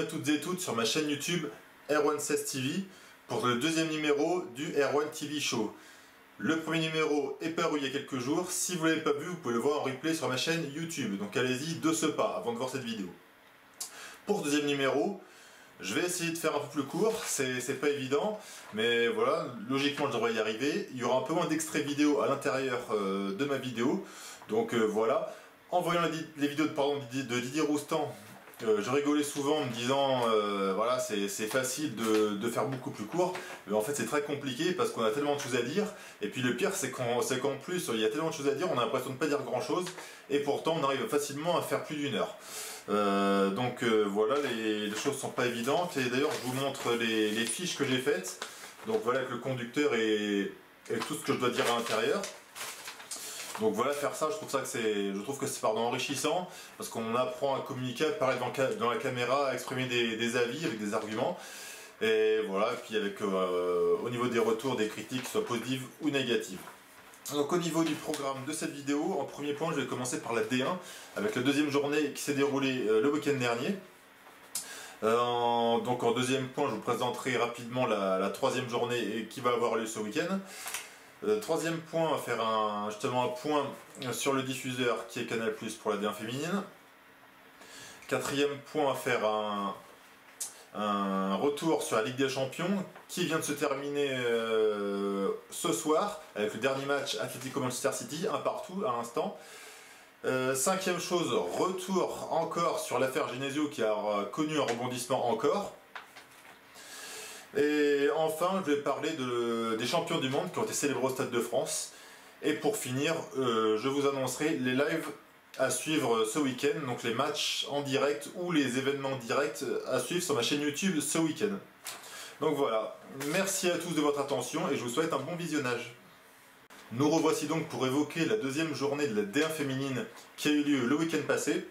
à toutes et toutes sur ma chaîne YouTube R116 TV pour le deuxième numéro du R1 TV Show. Le premier numéro est paru il y a quelques jours. Si vous ne l'avez pas vu, vous pouvez le voir en replay sur ma chaîne YouTube. Donc allez-y de ce pas avant de voir cette vidéo. Pour ce deuxième numéro, je vais essayer de faire un peu plus court. C'est pas évident, mais voilà, logiquement je devrais y arriver. Il y aura un peu moins d'extraits vidéo à l'intérieur de ma vidéo. Donc voilà. En voyant les vidéos de Didier Roustan, je rigolais souvent en me disant voilà, c'est facile de faire beaucoup plus court, mais en fait c'est très compliqué parce qu'on a tellement de choses à dire, et puis le pire c'est qu'en plus il y a tellement de choses à dire, on a l'impression de ne pas dire grand chose, et pourtant on arrive facilement à faire plus d'une heure. Donc voilà, les choses sont pas évidentes, et d'ailleurs je vous montre les fiches que j'ai faites, donc voilà, avec le conducteur et tout ce que je dois dire à l'intérieur. Donc voilà, faire ça, je trouve que c'est enrichissant, parce qu'on apprend à communiquer, à parler dans la caméra, à exprimer des avis avec des arguments, et voilà, et puis avec au niveau des retours, des critiques, soit positives ou négatives. Donc au niveau du programme de cette vidéo, en premier point, je vais commencer par la D1, avec la deuxième journée qui s'est déroulée le week-end dernier. Donc en deuxième point, je vous présenterai rapidement la troisième journée qui va avoir lieu ce week-end. Troisième point, on va faire justement un point sur le diffuseur qui est Canal+ pour la D1 féminine. Quatrième point, on va faire un retour sur la Ligue des Champions qui vient de se terminer ce soir avec le dernier match Atlético Manchester City, un partout à l'instant. Cinquième chose, retour encore sur l'affaire Genesio qui a connu un rebondissement encore. Et enfin, je vais parler des champions du monde qui ont été célébrés au Stade de France. Et pour finir, je vous annoncerai les lives à suivre ce week-end, donc les matchs en direct ou les événements directs à suivre sur ma chaîne YouTube ce week-end. Donc voilà, merci à tous de votre attention et je vous souhaite un bon visionnage. Nous revoici donc pour évoquer la deuxième journée de la D1 féminine qui a eu lieu le week-end passé,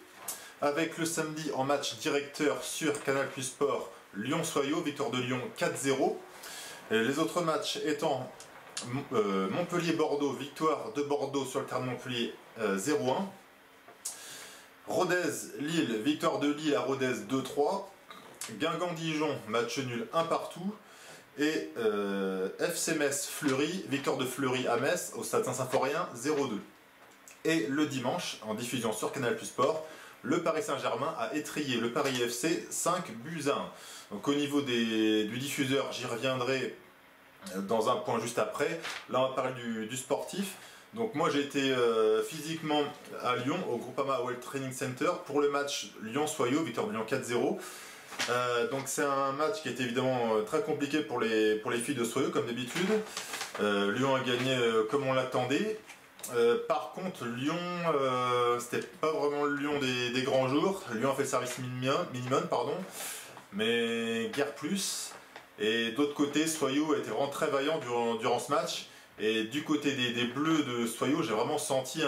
avec le samedi en match directeur sur Canal+ Sport, Lyon-Soyaux, victoire de Lyon 4-0. Les autres matchs étant Montpellier-Bordeaux, victoire de Bordeaux sur le terrain de Montpellier 0-1. Rodez-Lille, victoire de Lille à Rodez 2-3. Guingamp-Dijon, match nul 1 partout. Et FC Metz-Fleury, victoire de Fleury à Metz au Stade Saint-Symphorien 0-2. Et le dimanche, en diffusion sur Canal+ Sport, le Paris Saint-Germain a étrillé le Paris FC 5-1. Donc au niveau du diffuseur, j'y reviendrai dans un point juste après. Là on va parler du sportif. Donc moi j'ai été physiquement à Lyon, au Groupama World Training Center, pour le match Lyon-Soyaux, victoire de Lyon 4-0. Donc c'est un match qui est évidemment très compliqué pour les filles de Soyaux comme d'habitude. Lyon a gagné comme on l'attendait. Par contre Lyon, c'était pas vraiment le Lyon des grands jours. Lyon a fait le service minimum, mais guère plus. Et d'autre côté, Soyaux a été vraiment très vaillant durant ce match. Et du côté des Bleus de Soyaux, j'ai vraiment senti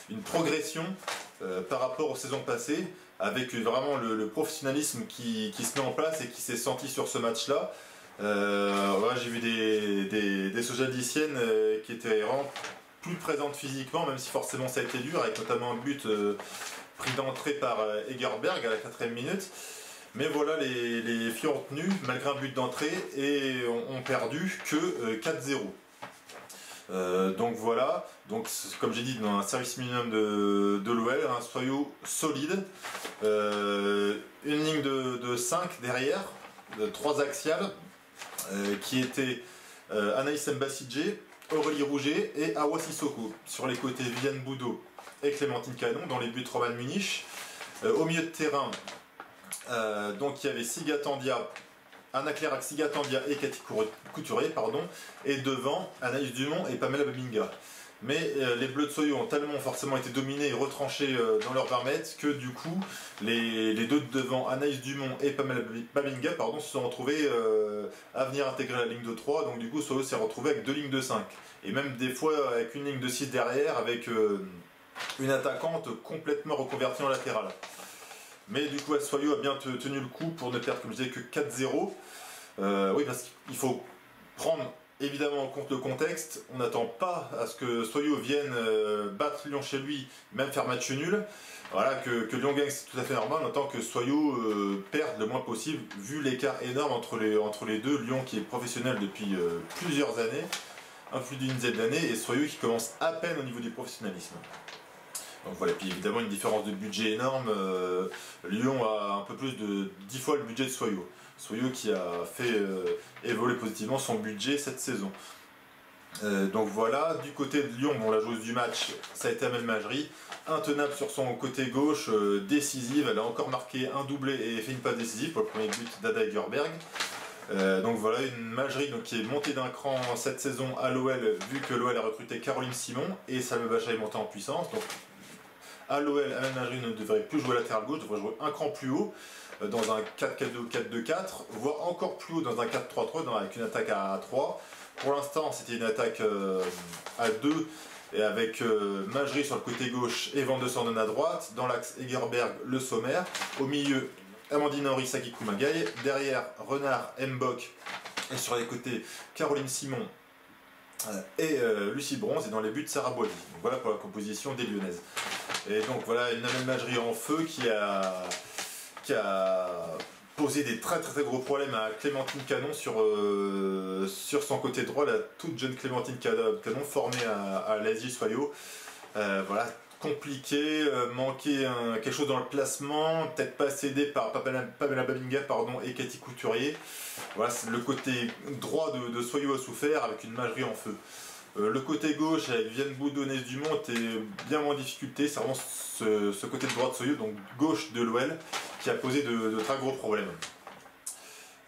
une progression par rapport aux saisons passées, avec vraiment le professionnalisme qui se met en place et qui s'est senti sur ce match-là. Voilà, j'ai vu des Sojadiciennes qui étaient vraiment plus présentes physiquement, même si forcément ça a été dur, avec notamment un but pris d'entrée par Egerberg à la 4e minute. Mais voilà, les filles ont tenu malgré un but d'entrée et ont perdu que 4-0. Donc voilà, donc comme j'ai dit, dans un service minimum de l'OL, un Soyaux solide, une ligne de 5 derrière, de 3 axiales, qui étaient Anaïs Mbassidje, Aurélie Rouget et Awa Sissoko. Sur les côtés, Viviane Boudot et Clémentine Canon, dans les buts Roman Munich. Au milieu de terrain, donc il y avait Siga Tandia, Anna Clairac, Siga Tandia et Cathy Couturier, et devant Anaïs Dumont et Pamela Babinga. Mais les Bleus de Soyaux ont tellement forcément été dominés et retranchés dans leurs 20 mètres que du coup les deux de devant, Anaïs Dumont et Pamela Babinga, se sont retrouvés à venir intégrer la ligne de 3, donc du coup Soyaux s'est retrouvé avec 2 lignes de 5. Et même des fois avec une ligne de 6 derrière, avec une attaquante complètement reconvertie en latérale. Mais du coup Soyaux a bien tenu le coup pour ne perdre, comme je disais, que 4-0. Oui, parce qu'il faut prendre évidemment, contre le contexte, on n'attend pas à ce que Soyaux vienne battre Lyon chez lui, même faire match nul. Voilà, que Lyon gagne, c'est tout à fait normal. On attend que Soyaux perde le moins possible, vu l'écart énorme entre les deux. Lyon qui est professionnel depuis plusieurs années, un peu plus d'une dizaine d'années, et Soyaux qui commence à peine au niveau du professionnalisme. Donc voilà, puis évidemment une différence de budget énorme. Lyon a un peu plus de 10 fois le budget de Soyaux. Soyaux qui a fait évoluer positivement son budget cette saison. Donc voilà, du côté de Lyon, bon, la joueuse du match, ça a été Amel Majri, intenable sur son côté gauche, décisive, elle a encore marqué un doublé et fait une passe décisive pour le premier but d'Ada Egerberg. Donc voilà, une Majri donc, qui est montée d'un cran cette saison à l'OL, vu que l'OL a recruté Caroline Simon et Salma Bacha est montée en puissance. Donc à l'OL, Amel Majri ne devrait plus jouer latéral gauche, devrait jouer un cran plus haut, dans un 4-4-2 ou 4-2-4, voire encore plus haut dans un 4-3-3, avec une attaque à 3. Pour l'instant, c'était une attaque à 2, et avec Majri sur le côté gauche et Van de Sanden à droite. Dans l'axe, Egerberg, Le Sommer. Au milieu, Amandine Henry, Saki Kumagaï. Derrière, Renard, Mbok. Et sur les côtés, Caroline Simon et Lucie Bronze. Et dans les buts, Sarah Boily. Donc voilà pour la composition des Lyonnaises. Et donc voilà, une Amel Majri en feu qui a posé des très gros problèmes à Clémentine Canon sur son côté droit, la toute jeune Clémentine Canon formée à l'ASJ Soyaux. Voilà, compliqué, manqué quelque chose dans le placement, peut-être pas cédé par Pamela Babinga et Cathy Couturier. Voilà, le côté droit de Soyaux a souffert avec une Majri en feu. Le côté gauche avec Viviane Boudonnais-Dumont était bien moins en difficulté, c'est vraiment ce côté de droit de Soyaux, donc gauche de l'OL, qui a posé de très gros problèmes.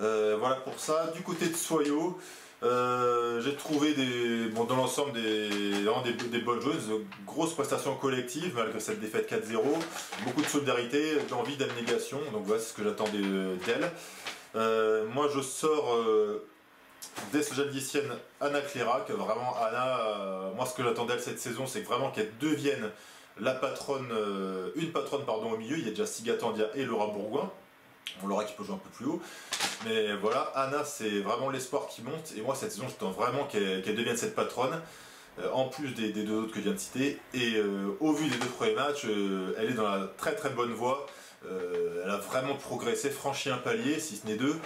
Voilà pour ça. Du côté de Soyaux, j'ai trouvé dans l'ensemble des bonnes joueuses, grosse prestation collective malgré cette défaite 4-0, beaucoup de solidarité, d'envie, d'abnégation, donc voilà, c'est ce que j'attendais d'elle. Moi je sors des Jaldiciennes Anna Clairac, vraiment Anna, moi ce que j'attendais d'elle cette saison, c'est vraiment qu'elle devienne la patronne, une patronne au milieu. Il y a déjà Siga Tandia et Laura Bourgoin. On Laura qui peut jouer un peu plus haut. Mais voilà, Anna c'est vraiment l'espoir qui monte. Et moi cette saison j'attends vraiment qu'elle devienne cette patronne. En plus des deux autres que je viens de citer. Et au vu des deux premiers matchs, elle est dans la très bonne voie. Elle a vraiment progressé, franchi un palier, si ce n'est deux.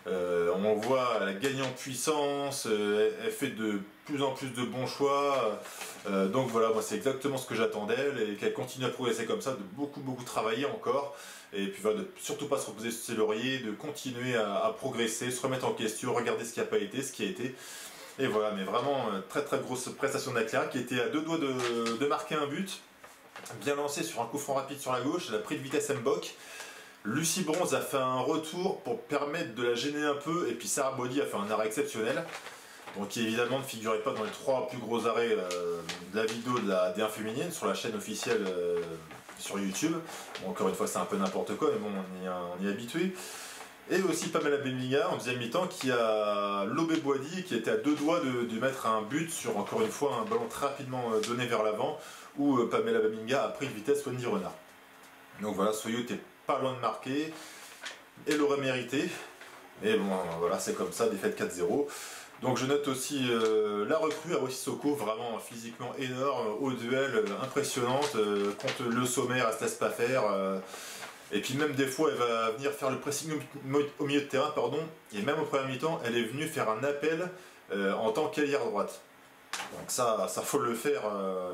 On voit, elle a gagné en puissance, elle fait de plus en plus de bons choix. Donc voilà, moi c'est exactement ce que j'attends d'elle, et qu'elle continue à progresser comme ça, de beaucoup travailler encore. Et puis voilà, de surtout pas se reposer sur ses lauriers, de continuer à progresser, se remettre en question, regarder ce qui n'a pas été, ce qui a été. Et voilà, mais vraiment très grosse prestation d'Acléa qui était à deux doigts de marquer un but. Bien lancé sur un coup franc rapide sur la gauche, elle a pris de vitesse Mbok. Lucie Bronze a fait un retour pour permettre de la gêner un peu, et puis Sarah Boily a fait un arrêt exceptionnel. Donc qui évidemment ne figurait pas dans les 3 plus gros arrêts de la vidéo de la D1 féminine sur la chaîne officielle sur YouTube. Bon, encore une fois c'est un peu n'importe quoi, mais bon on y est habitué. Et aussi Pamela Babinga en deuxième mi-temps qui a lobé Boady et qui était à deux doigts de mettre un but sur encore une fois un ballon très rapidement donné vers l'avant, où Pamela Babinga a pris de vitesse Wendy Renard. Donc voilà, Soyaux était pas loin de marquer et l'aurait mérité. Et bon voilà, c'est comme ça, défaite 4-0. Donc je note aussi la recrue à Sissoko, vraiment physiquement énorme, au duel, impressionnante, contre Le Sommer, elle se laisse pas faire. Et puis même des fois elle va venir faire le pressing au milieu de terrain, et même au premier mi-temps elle est venue faire un appel en tant qu'ailière droite. Donc ça faut le faire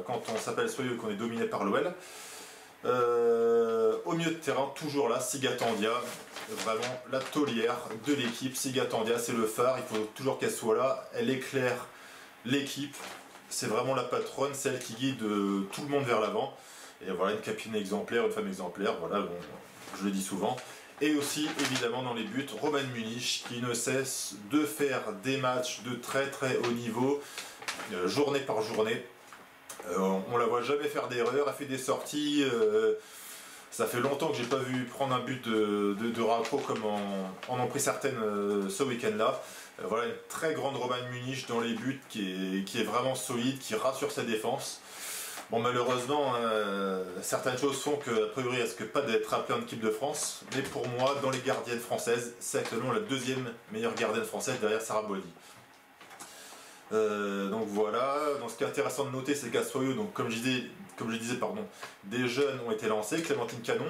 quand on s'appelle Soyaux et qu'on est dominé par l'OL. Au milieu de terrain, toujours là, Siga Tandia, vraiment la taulière de l'équipe. Siga Tandia, c'est le phare, il faut toujours qu'elle soit là, elle éclaire l'équipe, c'est vraiment la patronne, celle qui guide tout le monde vers l'avant. Et voilà, une capitaine exemplaire, une femme exemplaire, voilà, bon, je le dis souvent. Et aussi, évidemment, dans les buts, Romaine Munich, qui ne cesse de faire des matchs de très haut niveau, journée par journée. On la voit jamais faire d'erreur, elle fait des sorties. Ça fait longtemps que j'ai pas vu prendre un but de raccro comme en ont pris certaines ce week-end-là. Voilà, une très grande Romaine Munich dans les buts qui est vraiment solide, qui rassure sa défense. Bon, malheureusement, certaines choses font qu'a priori elle risque pas d'être appelée en équipe de France. Mais pour moi, dans les gardiennes françaises, c'est actuellement la deuxième meilleure gardienne française derrière Sarah Boily. Donc voilà, donc ce qui est intéressant de noter, c'est qu'à Soyo, donc comme je disais, pardon, des jeunes ont été lancés, Clémentine Canon,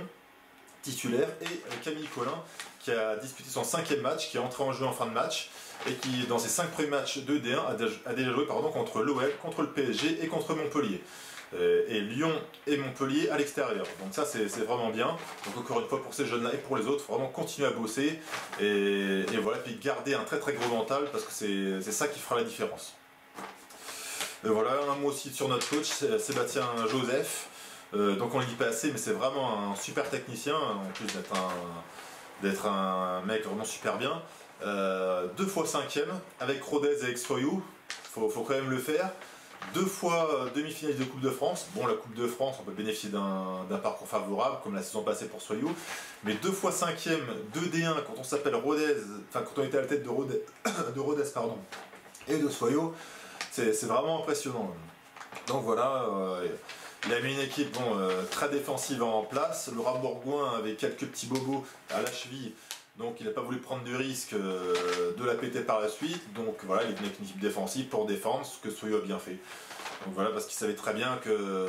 titulaire, et Camille Collin, qui a disputé son 5e match, qui est entré en jeu en fin de match, et qui, dans ses 5 premiers matchs de D1, a déjà joué contre l'OL, contre le PSG et contre Montpellier. Et Lyon et Montpellier à l'extérieur. Donc ça c'est vraiment bien. Donc encore une fois pour ces jeunes-là et pour les autres, vraiment continuer à bosser et voilà, puis garder un très très gros mental parce que c'est ça qui fera la différence. Voilà, un mot aussi sur notre coach, Sébastien Joseph. Donc on ne le dit pas assez, mais c'est vraiment un super technicien, en plus d'être un mec vraiment super bien. 2 fois 5e avec Rodez et Exfoyou, faut quand même le faire. 2 fois demi-finaliste de Coupe de France. Bon, la Coupe de France, on peut bénéficier d'un parcours favorable, comme la saison passée pour Soyou. Mais 2 fois 5e, 2D1, quand on s'appelle Rodez, enfin quand on était à la tête de Rodez, pardon, et de Soyou, c'est vraiment impressionnant. Donc voilà, il a mis une équipe très défensive en place. Laurent Bourgoin avait quelques petits bobos à la cheville. Donc il n'a pas voulu prendre de risque de la péter par la suite. Donc voilà, il est venu avec une équipe défensive pour défendre, ce que Soyo a bien fait. Donc voilà, parce qu'il savait très bien que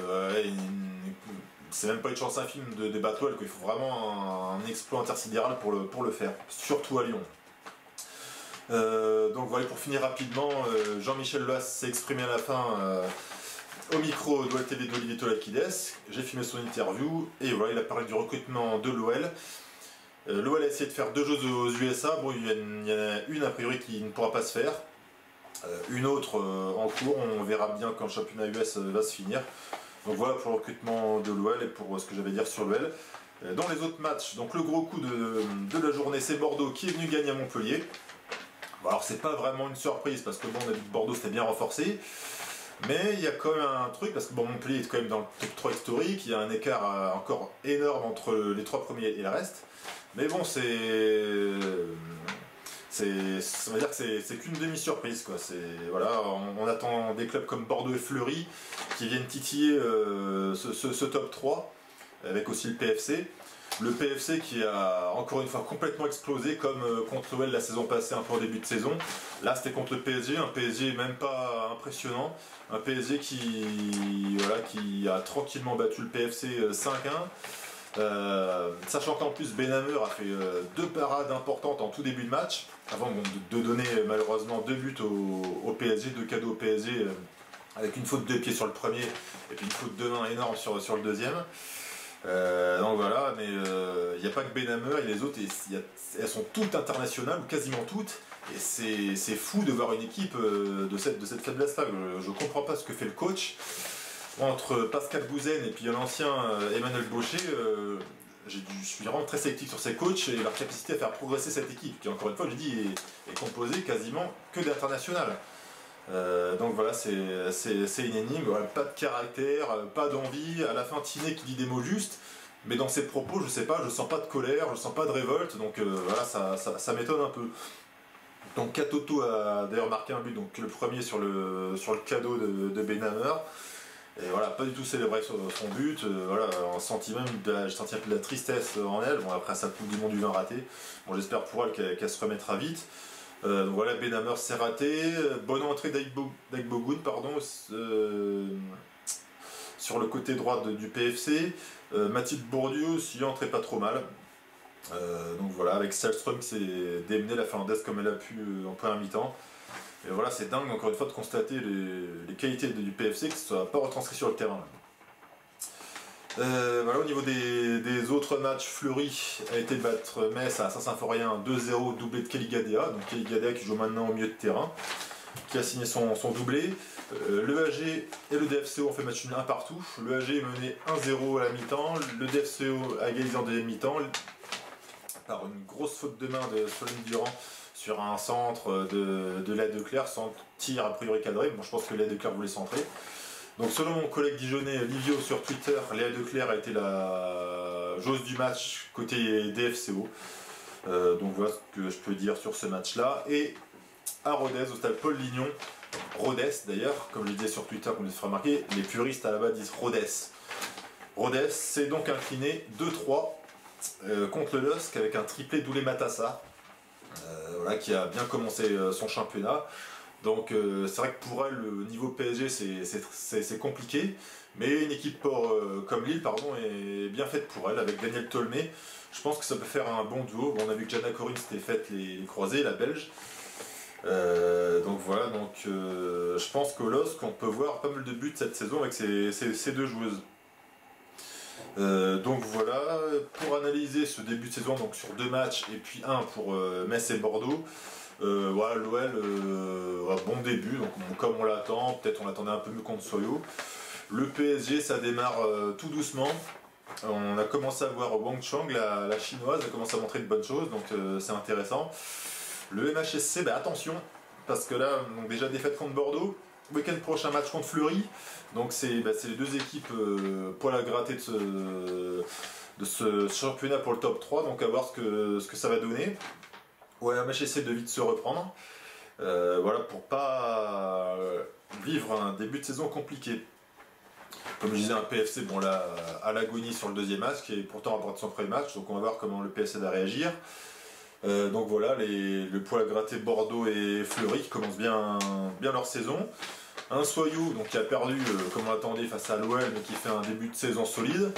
c'est même pas une chance infime de battre l'OL, qu'il faut vraiment un exploit intersidéral pour le faire, surtout à Lyon. Donc voilà, pour finir rapidement, Jean-Michel Loas s'est exprimé à la fin au micro de l'OL TV d'Olivier Tolakides. J'ai filmé son interview et voilà, il a parlé du recrutement de l'OL. L'OL a essayé de faire 2 choses aux USA. Bon, il y en a une a priori qui ne pourra pas se faire. Une autre en cours, on verra bien quand le championnat US va se finir. Donc voilà pour le recrutement de l'OL et pour ce que j'avais à dire sur l'OL. Dans les autres matchs, donc le gros coup de la journée, c'est Bordeaux qui est venu gagner à Montpellier. Bon, alors c'est pas vraiment une surprise parce que bon, on a vu que Bordeaux s'était bien renforcé. Mais il y a quand même un truc, parce que bon, Montpellier est quand même dans le top 3 historique, il y a un écart encore énorme entre les 3 premiers et le reste. Mais bon, on va dire que c'est qu'une demi-surprise, quoi. Voilà, on attend des clubs comme Bordeaux et Fleury qui viennent titiller ce top 3, avec aussi le PFC. Le PFC qui a encore une fois complètement explosé, comme contre l'OL la saison passée, un peu en début de saison. Là, c'était contre le PSG, un PSG même pas impressionnant. Un PSG qui a tranquillement battu le PFC 5-1. Sachant qu'en plus Benhammer a fait 2 parades importantes en tout début de match, avant de donner malheureusement 2 buts au PSG, 2 cadeaux au PSG, avec une faute de pied sur le premier et puis une faute de main énorme sur le deuxième. Donc voilà, mais il n'y a pas que Benhammer et les autres, elles sont toutes internationales, ou quasiment toutes, et c'est fou de voir une équipe de cette faiblesse-là. Je ne comprends pas ce que fait le coach. Entre Pascal Bouzen et puis l'ancien Emmanuel Baucher, je suis vraiment très sceptique sur ces coachs et leur capacité à faire progresser cette équipe, qui encore une fois, je dis, est composée quasiment que d'international. Donc voilà, c'est une énigme, voilà, pas de caractère, pas d'envie, à la fin Tiné qui dit des mots justes, mais dans ses propos, je sais pas, je sens pas de colère, je sens pas de révolte, donc voilà, ça m'étonne un peu. Donc Katoto a d'ailleurs marqué un but, donc le premier sur le cadeau de Benhammer. Et voilà, pas du tout célébré son but, voilà, je sentis un peu de la tristesse en elle. Bon, après sa Coupe du Monde du vin ratée, bon, j'espère pour elle qu'elle se remettra vite. Donc voilà, Benhammer s'est raté, bonne entrée d'Aigbogoun, pardon, sur le côté droit du PFC. Mathilde Bourdieu s'y entrait pas trop mal. Donc voilà, avec Selström qui s'est démené la finlandaise comme elle a pu en première mi-temps. Et voilà, c'est dingue encore une fois de constater les qualités du PFC qui ne soient pas retranscrites sur le terrain. Voilà, au niveau des autres matchs, Fleury a été de battre Metz à Saint-Symphorien 2-0, doublé de Kelly Gadea. Donc Kelly Gadea qui joue maintenant au milieu de terrain, qui a signé son doublé. Le AG et le DFCO ont fait match nul 1 partout. Le AG est mené 1-0 à la mi-temps, le DFCO a égalisé en deuxième mi-temps par une grosse faute de main de Solène Durand sur un centre de Léa Declercq, sans tir a priori cadré. Bon, je pense que Léa Declercq voulait centrer. Donc selon mon collègue dijonnais Livio sur Twitter, Léa Declercq a été la joueuse du match côté DFCO. Donc voilà ce que je peux dire sur ce match-là. Et à Rodez, au stade Paul Lignon, Rodez d'ailleurs, comme je le disais sur Twitter, comme je le ferai remarquer, les puristes à la base disent Rodez. Rodez s'est donc incliné 2-3 contre le LOSC avec un triplé d'Oulé Matassa, voilà, qui a bien commencé son championnat. Donc c'est vrai que pour elle, le niveau PSG, c'est compliqué. Mais une équipe comme Lille, pardon, est bien faite pour elle, avec Daniel Tolmé. Je pense que ça peut faire un bon duo. Bon, on a vu que Jana Corinne s'était faite les croisés, la Belge. Donc voilà, je pense qu'au LOSC, on peut voir pas mal de buts cette saison avec ces deux joueuses. Donc voilà, pour analyser ce début de saison, donc sur 2 matchs et puis un pour Metz et Bordeaux, voilà, l'OL, bon début, donc bon, comme on l'attend, peut-être on l'attendait un peu mieux contre Soyo. Le PSG, ça démarre tout doucement. On a commencé à voir Wang Chang, la chinoise, a commencé à montrer de bonnes choses, donc c'est intéressant. Le MHSC, attention, parce que là, donc déjà défaite contre Bordeaux, week-end prochain match contre Fleury, donc c'est les deux équipes poil à gratter de ce championnat pour le top 3, donc à voir ce que ça va donner. Ouais, MHSC de vite se reprendre, voilà, pour pas vivre un début de saison compliqué. Comme je disais, un PFC, bon là, à l'agonie sur le deuxième match, qui est pourtant remporté son premier match, donc on va voir comment le PFC va réagir. Donc voilà, le poil à gratter Bordeaux et Fleury qui commencent bien leur saison. Un Soyou donc, qui a perdu comme on l'attendait face à l'OL, mais qui fait un début de saison solide.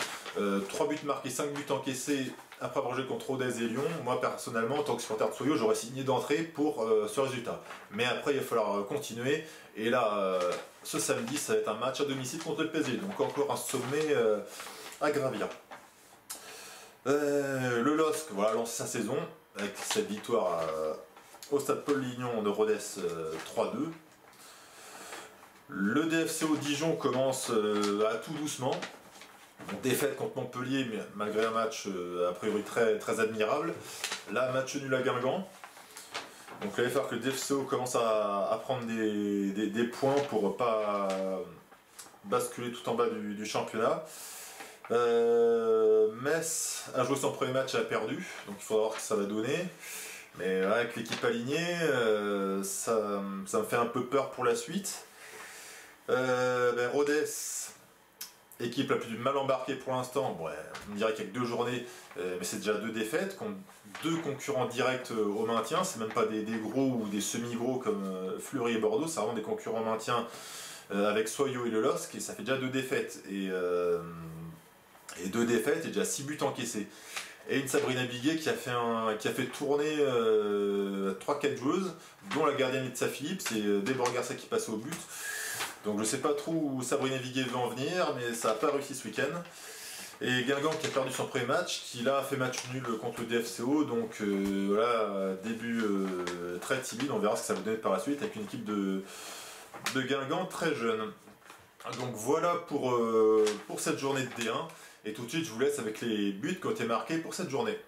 3 buts marqués, 5 buts encaissés après avoir joué contre Rodez et Lyon. Moi personnellement, en tant que supporter de Soyou, j'aurais signé d'entrée pour ce résultat. Mais après, il va falloir continuer. Et là, ce samedi, ça va être un match à domicile contre le PSG. Donc encore un sommet à gravir. Le LOSC, voilà, lance sa saison avec cette victoire au stade Paul Lignon de Rodez 3-2. Le DFCO Dijon commence à tout doucement. Défaite contre Montpellier, mais malgré un match a priori très admirable. Là, match nul à Guingamp. Donc il va falloir que le DFCO commence à prendre des points pour ne pas basculer tout en bas du championnat. Metz a joué son premier match et a perdu, donc il faudra voir ce que ça va donner. Mais avec l'équipe alignée, ça me fait un peu peur pour la suite. Rodez, équipe la plus mal embarquée pour l'instant. Bon, on dirait qu'il n'y a que 2 journées, mais c'est déjà 2 défaites contre 2 concurrents directs au maintien. C'est même pas des gros ou des semi-gros comme Fleury et Bordeaux, c'est vraiment des concurrents maintien avec Soyo et le LOSC, et ça fait déjà 2 défaites. Et 2 défaites et déjà 6 buts encaissés. Et une Sabrina Biguet qui a fait tourner 3-4 joueuses, dont la gardienne Itza Philippe, c'est Deborah Garcia qui passe au but. Donc je ne sais pas trop où Sabrina Biguet veut en venir, mais ça n'a pas réussi ce week-end. Et Guingamp qui a perdu son premier match, qui là a fait match nul contre le DFCO, donc voilà, début très timide, on verra ce que ça va donner par la suite avec une équipe de Guingamp très jeune. Donc voilà pour cette journée de D1. Et tout de suite, je vous laisse avec les buts qui ont été marqués pour cette journée.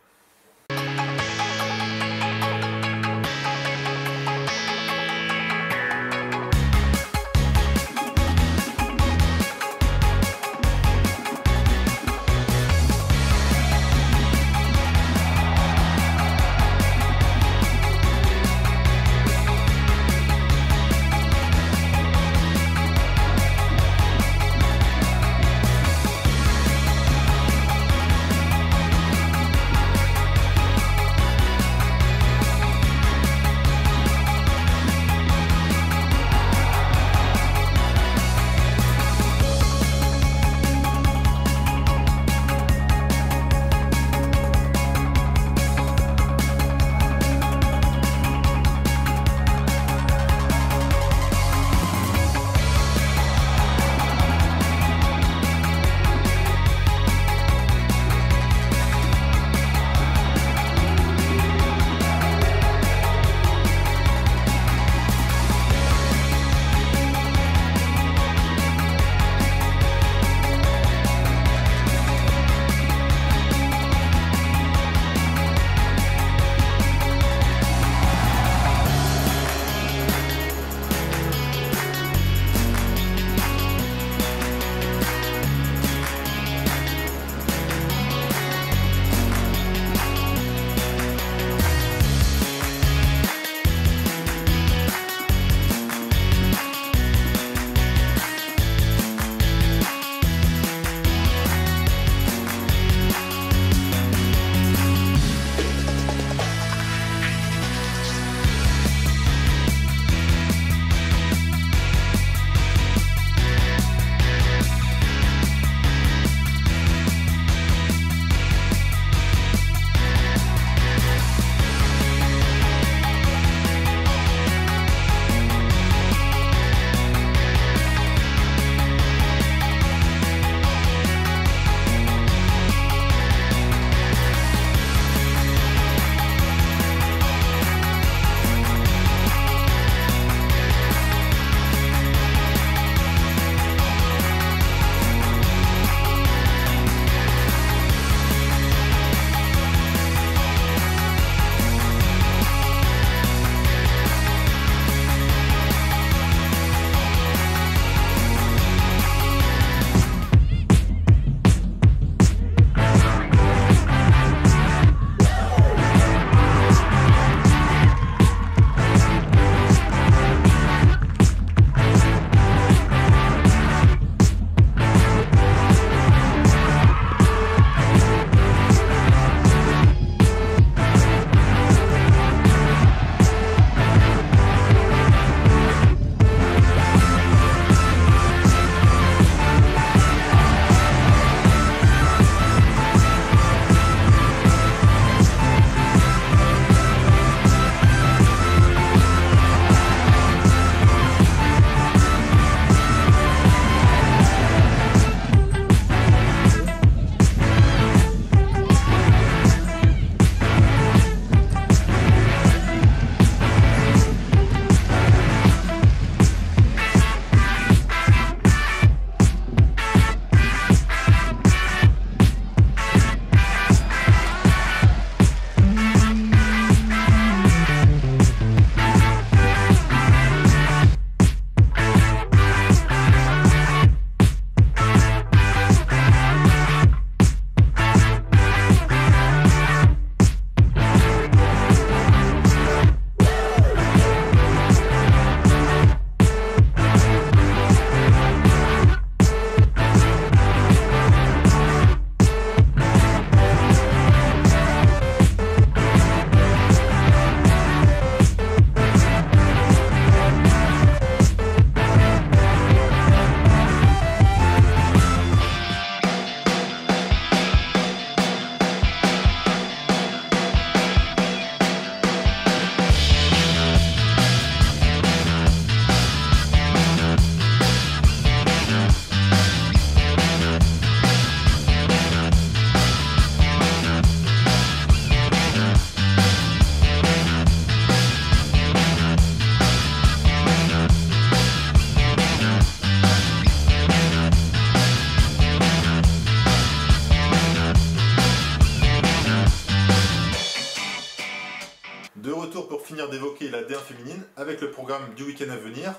finir d'évoquer la D1 féminine avec le programme du week-end à venir.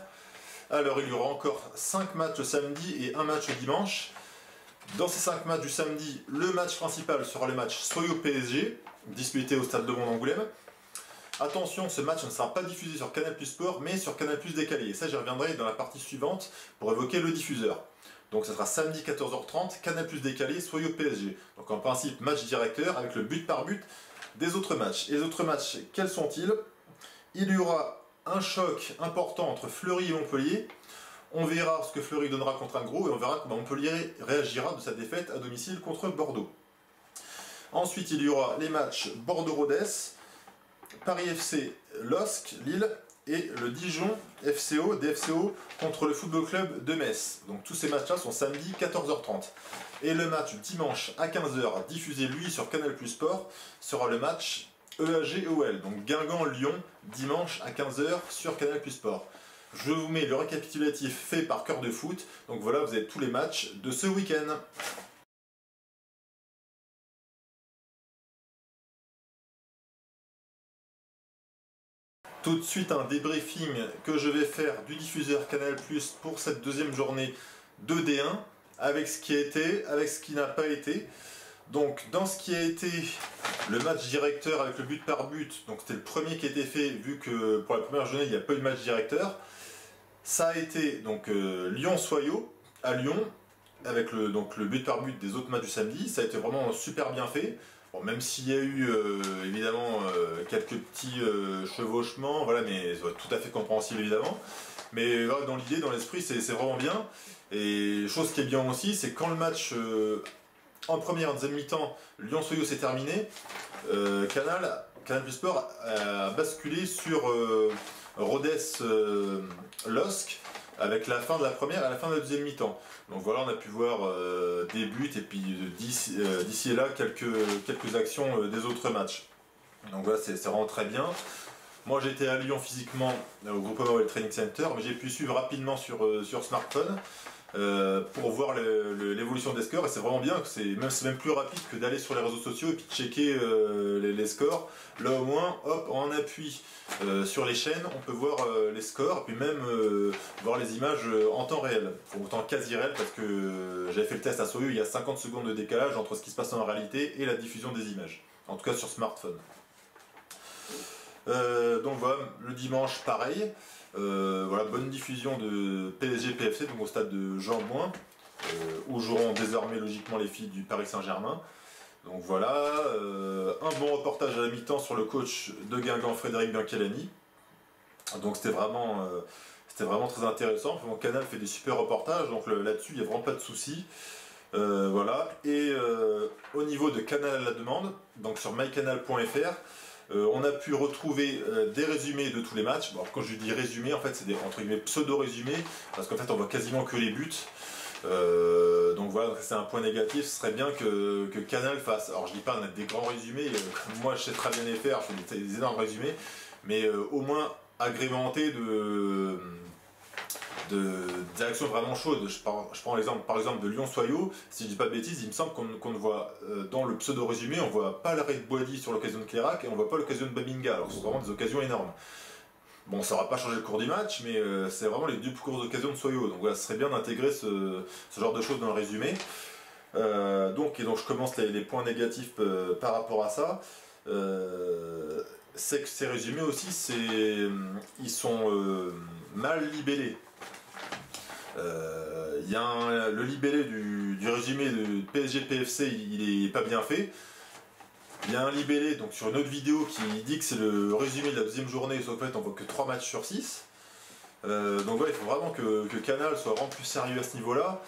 Alors il y aura encore 5 matchs le samedi et un match le dimanche. Dans ces 5 matchs du samedi, le match principal sera le match Soyo PSG, disputé au Stade de Mont-Angoulême. Attention, ce match ne sera pas diffusé sur Canal+ Sport, mais sur Canal+ décalé. Et ça, j'y reviendrai dans la partie suivante pour évoquer le diffuseur. Donc ça sera samedi 14h30, Canal+ décalé, Soyo PSG. Donc en principe, match directeur avec le but par but des autres matchs. Et les autres matchs, quels sont-ils? Il y aura un choc important entre Fleury et Montpellier. On verra ce que Fleury donnera contre un gros et on verra comment Montpellier réagira de sa défaite à domicile contre Bordeaux. Ensuite, il y aura les matchs Bordeaux-Rodez, Paris FC, LOSC, Lille et le Dijon FCO, DFCO contre le Football Club de Metz. Donc tous ces matchs-là sont samedi 14h30. Et le match dimanche à 15h, diffusé lui sur Canal+ Sport, sera le match EAG-OL, donc Guingamp-Lyon, dimanche à 15h sur Canal+ Sport. Je vous mets le récapitulatif fait par Cœur de Foot, donc voilà, vous avez tous les matchs de ce week-end. Tout de suite un débriefing que je vais faire du diffuseur Canal+ pour cette deuxième journée de D1, avec ce qui a été, avec ce qui n'a pas été. Donc dans ce qui a été le match directeur avec le but par but, donc c'était le premier qui a été fait vu que pour la première journée il n'y a pas eu de match directeur. Ça a été donc Lyon-Soyo à Lyon avec le but par but des autres matchs du samedi. Ça a été vraiment super bien fait. Bon, même s'il y a eu évidemment quelques petits chevauchements, voilà, mais tout à fait compréhensible évidemment. Mais voilà, dans l'idée, dans l'esprit, c'est vraiment bien. Et chose qui est bien aussi, c'est quand le match en première et en deuxième mi-temps, Lyon-Soyo s'est terminé, Canal+ Sport a basculé sur Rodez-LOSC avec la fin de la première et la fin de la deuxième mi-temps. Donc voilà, on a pu voir des buts et puis d'ici et là quelques actions des autres matchs. Donc voilà, c'est vraiment très bien. Moi j'étais à Lyon physiquement au Groupama World Training Center, mais j'ai pu suivre rapidement sur smartphone pour voir l'évolution des scores, et c'est vraiment bien, c'est même plus rapide que d'aller sur les réseaux sociaux et puis de checker les scores. Là au moins, hop, en appui sur les chaînes, on peut voir les scores, et puis même voir les images en temps réel, ou en temps quasi réel, parce que j'avais fait le test à Soyo, il y a 50 secondes de décalage entre ce qui se passe en réalité et la diffusion des images, en tout cas sur smartphone. Donc voilà, le dimanche pareil. Voilà, bonne diffusion de PSG-PFC, donc au stade de Jean-Bouin, où joueront désormais logiquement les filles du Paris Saint-Germain. Donc voilà, un bon reportage à la mi-temps sur le coach de Guingamp, Frédéric Biancalani. Donc c'était vraiment très intéressant. Mon Canal fait des super reportages, donc là-dessus il n'y a vraiment pas de souci. Voilà, et au niveau de Canal à la demande, donc sur mycanal.fr, on a pu retrouver des résumés de tous les matchs. Bon, quand je dis résumés, en fait c'est des entre guillemets pseudo-résumés, parce qu'en fait on voit quasiment que les buts. Donc voilà, c'est un point négatif. Ce serait bien que Canal fasse, alors je dis pas des grands résumés, moi je sais très bien les faire, je fais des énormes résumés, mais au moins agrémenté des actions vraiment chaudes. Je prends l'exemple par exemple de Lyon-Soyo, si je dis pas de bêtises, il me semble qu'on ne voit dans le pseudo-résumé, on voit pas l'arrêt de Boadi sur l'occasion de Clérac et on voit pas l'occasion de Babinga, alors c'est vraiment des occasions énormes. Bon, ça n'aura pas changé le cours du match, mais c'est vraiment les deux plus grosses occasions de Soyo, donc voilà, ce serait bien d'intégrer ce genre de choses dans le résumé. Donc je commence les points négatifs par rapport à ça. C'est que ces résumés aussi, ils sont mal libellés. Le libellé du résumé de PSG-PFC, il est pas bien fait. Il y a un libellé donc sur une autre vidéo qui dit que c'est le résumé de la deuxième journée, sauf qu'en fait on voit que 3 matchs sur 6. Donc voilà, il faut vraiment que Canal soit vraiment plus sérieux à ce niveau-là.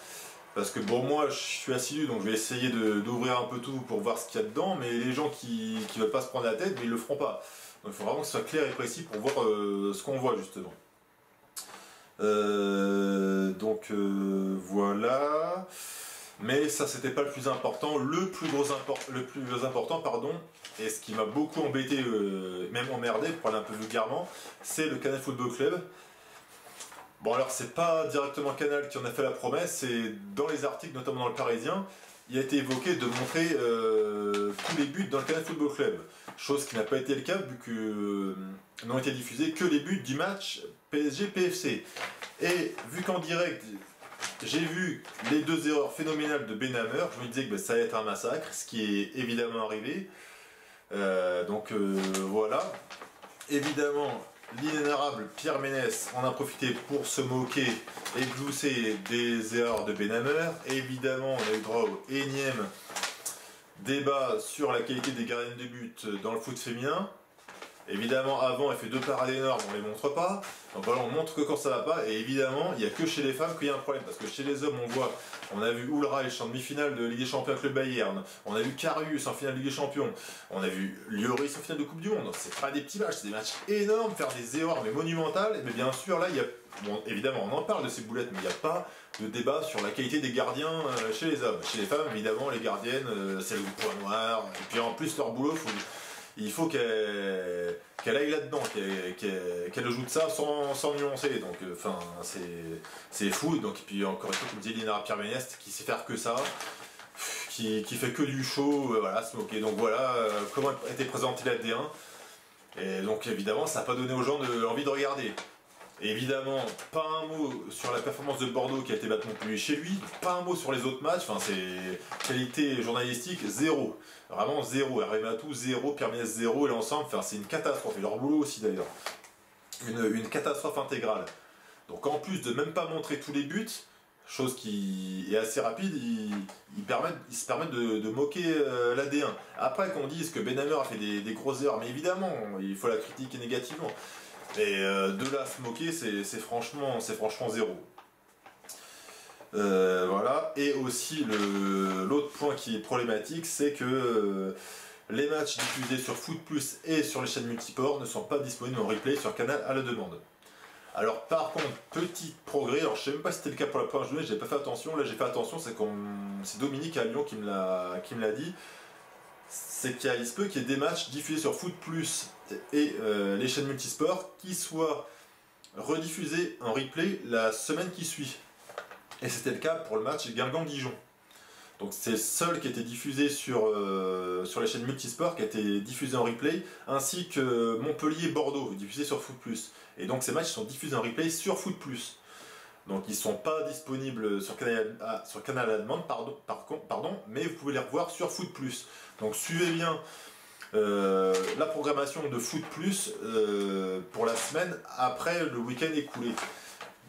Parce que bon, moi je suis assidu, donc je vais essayer d'ouvrir un peu tout pour voir ce qu'il y a dedans, mais les gens qui veulent pas se prendre la tête, mais ils le feront pas. Donc il faut vraiment que ce soit clair et précis pour voir ce qu'on voit justement. Voilà. Mais ça c'était pas le plus important. Le plus important, pardon, et ce qui m'a beaucoup embêté, même emmerdé pour aller un peu vulgairement, c'est le Canal Football Club. Bon alors c'est pas directement Canal qui en a fait la promesse, c'est dans les articles, notamment dans le Parisien, il a été évoqué de montrer tous les buts dans le Canal Football Club. chose qui n'a pas été le cas vu que n'ont été diffusés que les buts du match PSG-PFC. Et vu qu'en direct, j'ai vu les 2 erreurs phénoménales de Benhammer, je me disais que ça allait être un massacre, ce qui est évidemment arrivé. Voilà. Évidemment, l'inénarrable Pierre Ménès en a profité pour se moquer et glousser des erreurs de Benhammer. Évidemment, on a eu droit au énième débat sur la qualité des gardiennes de but dans le foot féminin. Évidemment, avant, elle fait 2 parades énormes, on ne les montre pas. Donc voilà, on montre que quand ça va pas. Et évidemment, il n'y a que chez les femmes qu'il y a un problème. Parce que chez les hommes, on a vu Ulreich en demi-finale de Ligue des Champions avec le Bayern. On a vu Karius en finale de Ligue des Champions. On a vu Lloris en finale de Coupe du Monde. C'est pas des petits matchs, c'est des matchs énormes, faire des erreurs mais monumentales. Mais bien sûr, là, il y a. Bon, évidemment, on en parle de ces boulettes, mais il n'y a pas de débat sur la qualité des gardiens chez les hommes. Chez les femmes, évidemment, les gardiennes, c'est le point noir. Et puis en plus, leur boulot, il faut qu'elle aille là-dedans, qu'elle joue de ça sans nuancer. Donc, c'est fou. Donc, et puis encore une fois, comme dit Lina Pierre Ménès, qui sait faire que ça, qui fait que du show, voilà, se moquer. Donc voilà comment a été présentée la D1. Et donc évidemment, ça n'a pas donné aux gens envie de regarder. Et évidemment, pas un mot sur la performance de Bordeaux qui a été battu Montpellier chez lui, pas un mot sur les autres matchs, c'est qualité journalistique, zéro. Vraiment zéro. Hervé Matou, zéro, Pierre Ménès, zéro, et l'ensemble, c'est une catastrophe. Et leur boulot aussi d'ailleurs. Une catastrophe intégrale. Donc en plus de même pas montrer tous les buts, chose qui est assez rapide, ils se permettent de moquer la D1. Après qu'on dise que Benhammer a fait des grosses erreurs, mais évidemment, il faut la critiquer négativement. Et de là à se moquer, c'est franchement zéro. Voilà. Et aussi l'autre point qui est problématique, c'est que les matchs diffusés sur Foot Plus et sur les chaînes multisports ne sont pas disponibles en replay sur Canal à la demande. Alors par contre, petit progrès, alors je sais même pas si c'était le cas pour la première journée, j'ai pas fait attention, là j'ai fait attention, c'est Dominique à Lyon qui me l'a dit. C'est qu'il se peut qu'il y ait des matchs diffusés sur Foot Plus et les chaînes multisports qui soient rediffusés en replay la semaine qui suit. Et c'était le cas pour le match Guingamp-Dijon. Donc c'est le seul qui a été diffusé sur les chaînes multisports, qui a été diffusé en replay, ainsi que Montpellier-Bordeaux, diffusé sur Foot Plus. Et donc ces matchs sont diffusés en replay sur Foot Plus. Donc ils ne sont pas disponibles sur Canal à la demande, pardon, mais vous pouvez les revoir sur Foot Plus. Donc suivez bien la programmation de Foot Plus pour la semaine après le week-end écoulé.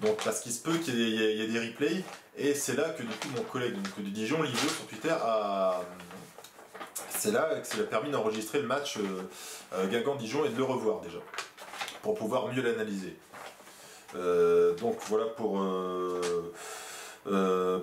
Donc parce qu'il se peut qu'il y ait des replays, et c'est là que du coup mon collègue de Dijon, Livio, sur Twitter, c'est là que ça lui a permis d'enregistrer le match Guingamp-Dijon et de le revoir déjà, pour pouvoir mieux l'analyser. Donc voilà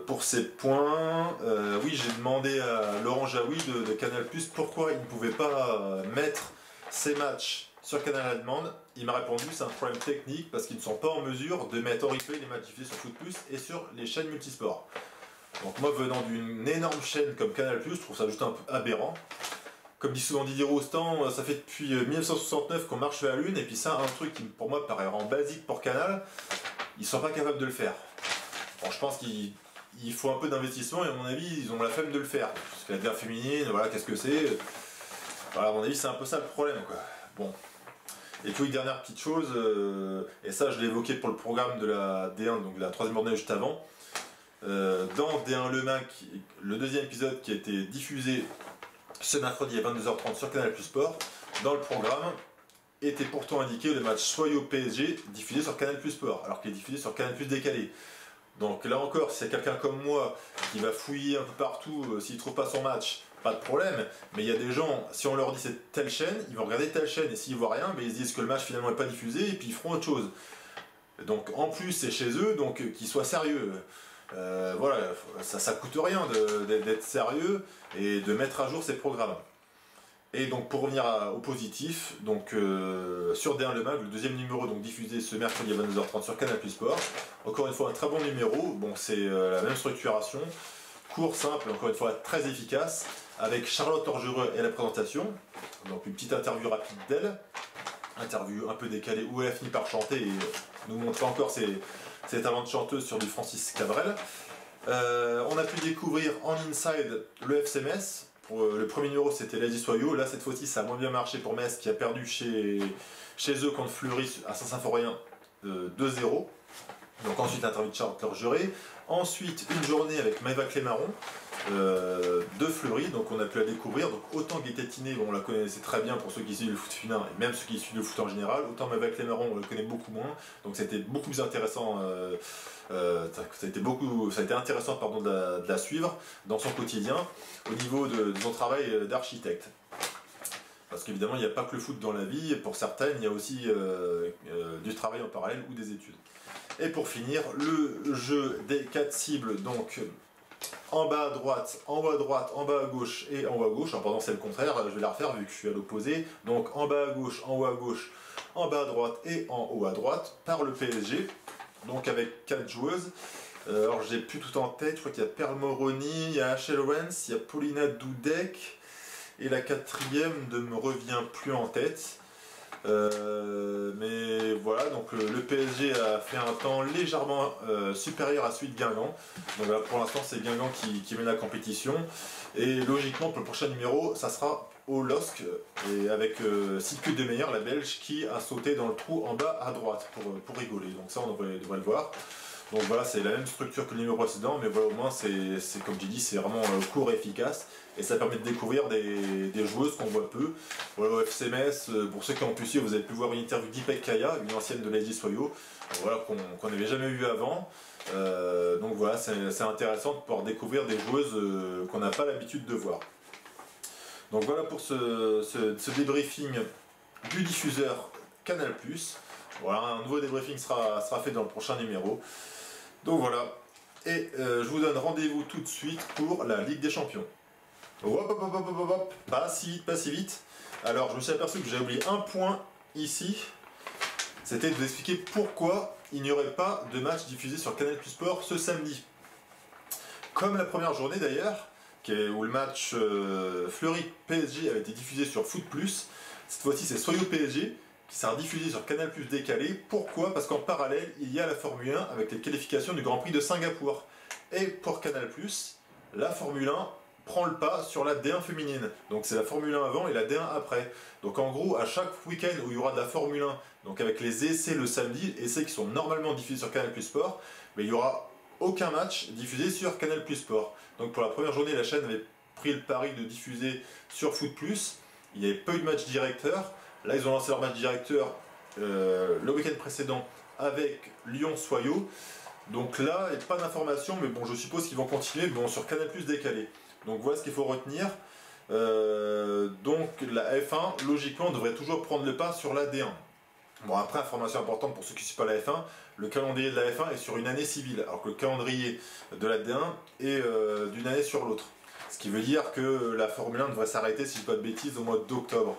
pour ces points. Oui, j'ai demandé à Laurent Jaoui de Canal+, pourquoi il ne pouvait pas mettre ces matchs sur Canal à la demande. Il m'a répondu c'est un problème technique parce qu'ils ne sont pas en mesure de mettre en replay les matchs diffusés sur Foot Plus et sur les chaînes multisports. Donc moi, venant d'une énorme chaîne comme Canal+, je trouve ça juste un peu aberrant. Comme dit souvent Didier Rostand, ça fait depuis 1969 qu'on marche sur la Lune, et puis ça, un truc qui pour moi paraît vraiment basique pour Canal, ils sont pas capables de le faire. Bon, je pense qu'il faut un peu d'investissement, et à mon avis, ils ont la flemme de le faire. Parce que la D1 féminine, voilà, qu'est-ce que c'est? Voilà, à mon avis, c'est un peu ça le problème, quoi. Bon. Et puis, une dernière petite chose, et ça, je l'ai évoqué pour le programme de la D1, donc de la troisième journée juste avant. Dans D1 Le Mans, le deuxième épisode qui a été diffusé ce mercredi à 22h30 sur Canal+ Sport, dans le programme était pourtant indiqué le match Soyo PSG diffusé sur Canal+ Sport, alors qu'il est diffusé sur Canal+ décalé. Donc là encore, si c'est quelqu'un comme moi qui va fouiller un peu partout, s'il ne trouve pas son match, pas de problème, mais il y a des gens, si on leur dit c'est telle chaîne, ils vont regarder telle chaîne, et s'ils voient rien, ils se disent que le match finalement n'est pas diffusé, et puis ils feront autre chose. Donc en plus c'est chez eux, donc qu'ils soient sérieux. Voilà, ça coûte rien d'être sérieux et de mettre à jour ces programmes. Et donc pour revenir au positif, donc sur D1 Le Mag, le deuxième numéro donc diffusé ce mercredi à 22h30 sur Canal+ Sport. Encore une fois un très bon numéro, bon c'est la même structuration, court, simple, encore une fois très efficace, avec Charlotte Orgereux et la présentation, donc une petite interview rapide d'elle, interview un peu décalée où elle a fini par chanter et nous montre encore ses talents de chanteuse sur du Francis Cabrel. On a pu découvrir en inside le FC Metz. pour le premier numéro c'était Lady Soyo. Là cette fois-ci ça a moins bien marché pour Metz qui a perdu chez eux contre Fleury à Saint-Symphorien 2-0. Donc ensuite l'interview de Charles Juré. Ensuite une journée avec Maëva Clémaron de Fleury, donc on a pu la découvrir. Donc autant Gaëtan Tiné, on la connaissait très bien pour ceux qui suivent le foot féminin et même ceux qui suivent le foot en général, autant Maëva Clémaron on le connaît beaucoup moins, donc c'était beaucoup plus intéressant, ça a été intéressant de la suivre dans son quotidien au niveau de son travail d'architecte. Parce qu'évidemment il n'y a pas que le foot dans la vie, pour certaines il y a aussi du travail en parallèle ou des études. Et pour finir, le jeu des 4 cibles, donc en bas à droite, en bas à droite, en bas à gauche et en haut à gauche. Alors pardon, c'est le contraire, je vais la refaire vu que je suis à l'opposé. Donc en bas à gauche, en haut à gauche, en bas à droite et en haut à droite par le PSG. Donc avec 4 joueuses. Alors j'ai plus tout en tête, je crois qu'il y a Perle Moroni, il y a Achel Owens, il y a Paulina Dudek. Et la quatrième ne me revient plus en tête. Mais voilà, donc le PSG a fait un temps légèrement supérieur à celui de Guingamp. Donc voilà, pour l'instant c'est Guingamp qui mène la compétition. Et logiquement pour le prochain numéro, ça sera au LOSC, et avec Sitke de Meyer, la Belge, qui a sauté dans le trou en bas à droite pour rigoler. Donc ça on devrait le voir. Donc voilà, c'est la même structure que le numéro précédent, mais voilà, au moins c'est comme j'ai dit, c'est vraiment court et efficace. Et ça permet de découvrir des joueuses qu'on voit peu. Voilà, au FC Metz, pour ceux qui ont pu suivre, vous avez pu voir une interview d'Ipek Kaya, une ancienne de Lady Soyo, voilà, qu'on n'avait jamais vu avant. Donc voilà, c'est intéressant de pouvoir découvrir des joueuses qu'on n'a pas l'habitude de voir. Donc voilà pour ce débriefing du diffuseur Canal+. Voilà, un nouveau débriefing sera fait dans le prochain numéro. Donc voilà, et je vous donne rendez-vous tout de suite pour la Ligue des Champions. Hop, hop, hop, hop, hop, hop. Pas si vite, pas si vite. Alors je me suis aperçu que j'ai oublié un point ici. C'était de vous expliquer pourquoi il n'y aurait pas de match diffusé sur Canal+ Sport ce samedi. Comme la première journée d'ailleurs, où le match Fleury-PSG avait été diffusé sur Foot+, cette fois-ci c'est Soyo PSG qui sera diffusé sur Canal+ décalé. Pourquoi? Parce qu'en parallèle, il y a la Formule 1 avec les qualifications du Grand Prix de Singapour. Et pour Canal+, la Formule 1 prend le pas sur la D1 féminine. Donc c'est la Formule 1 avant et la D1 après. Donc en gros, à chaque week-end où il y aura de la Formule 1, donc avec les essais le samedi, essais qui sont normalement diffusés sur Canal+ Sport, mais il n'y aura aucun match diffusé sur Canal+ Sport. Donc pour la première journée, la chaîne avait pris le pari de diffuser sur Foot+. Il n'y avait pas eu de match directeur. Là, ils ont lancé leur match directeur le week-end précédent avec Lyon-Soyo. Donc là, il n'y a pas d'informations, mais bon, je suppose qu'ils vont continuer, mais bon, sur Canal+ décalé. Donc voilà ce qu'il faut retenir. Donc la F1, logiquement, devrait toujours prendre le pas sur la D1. Bon, après, information importante pour ceux qui ne suivent pas la F1, le calendrier de la F1 est sur une année civile, alors que le calendrier de la D1 est d'une année sur l'autre. Ce qui veut dire que la Formule 1 devrait s'arrêter, si je ne dis pas de bêtises, au mois d'octobre.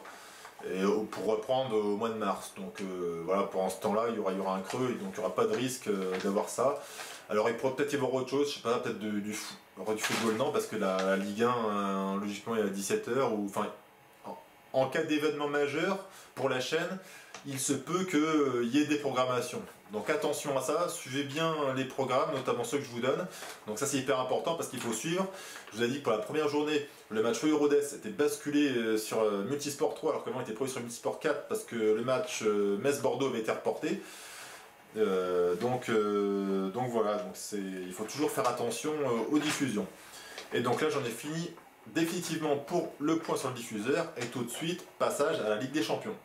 Et pour reprendre au mois de mars. Donc voilà, pendant ce temps-là, il y aura un creux, et donc il n'y aura pas de risque d'avoir ça. Alors il pourrait peut-être y avoir autre chose, je sais pas, peut-être du football, non, parce que la Ligue 1, logiquement, il est à 17h, ou enfin, en cas d'événement majeur pour la chaîne, il se peut qu'il y ait des programmations. Donc attention à ça, suivez bien les programmes, notamment ceux que je vous donne. Donc ça c'est hyper important parce qu'il faut suivre. Je vous ai dit que pour la première journée, le match Rodez était basculé sur Multisport 3 alors que était prévu sur Multisport 4 parce que le match Metz-Bordeaux avait été reporté. Donc voilà, il faut toujours faire attention aux diffusions. Et donc là j'en ai fini définitivement pour le point sur le diffuseur et tout de suite passage à la Ligue des Champions.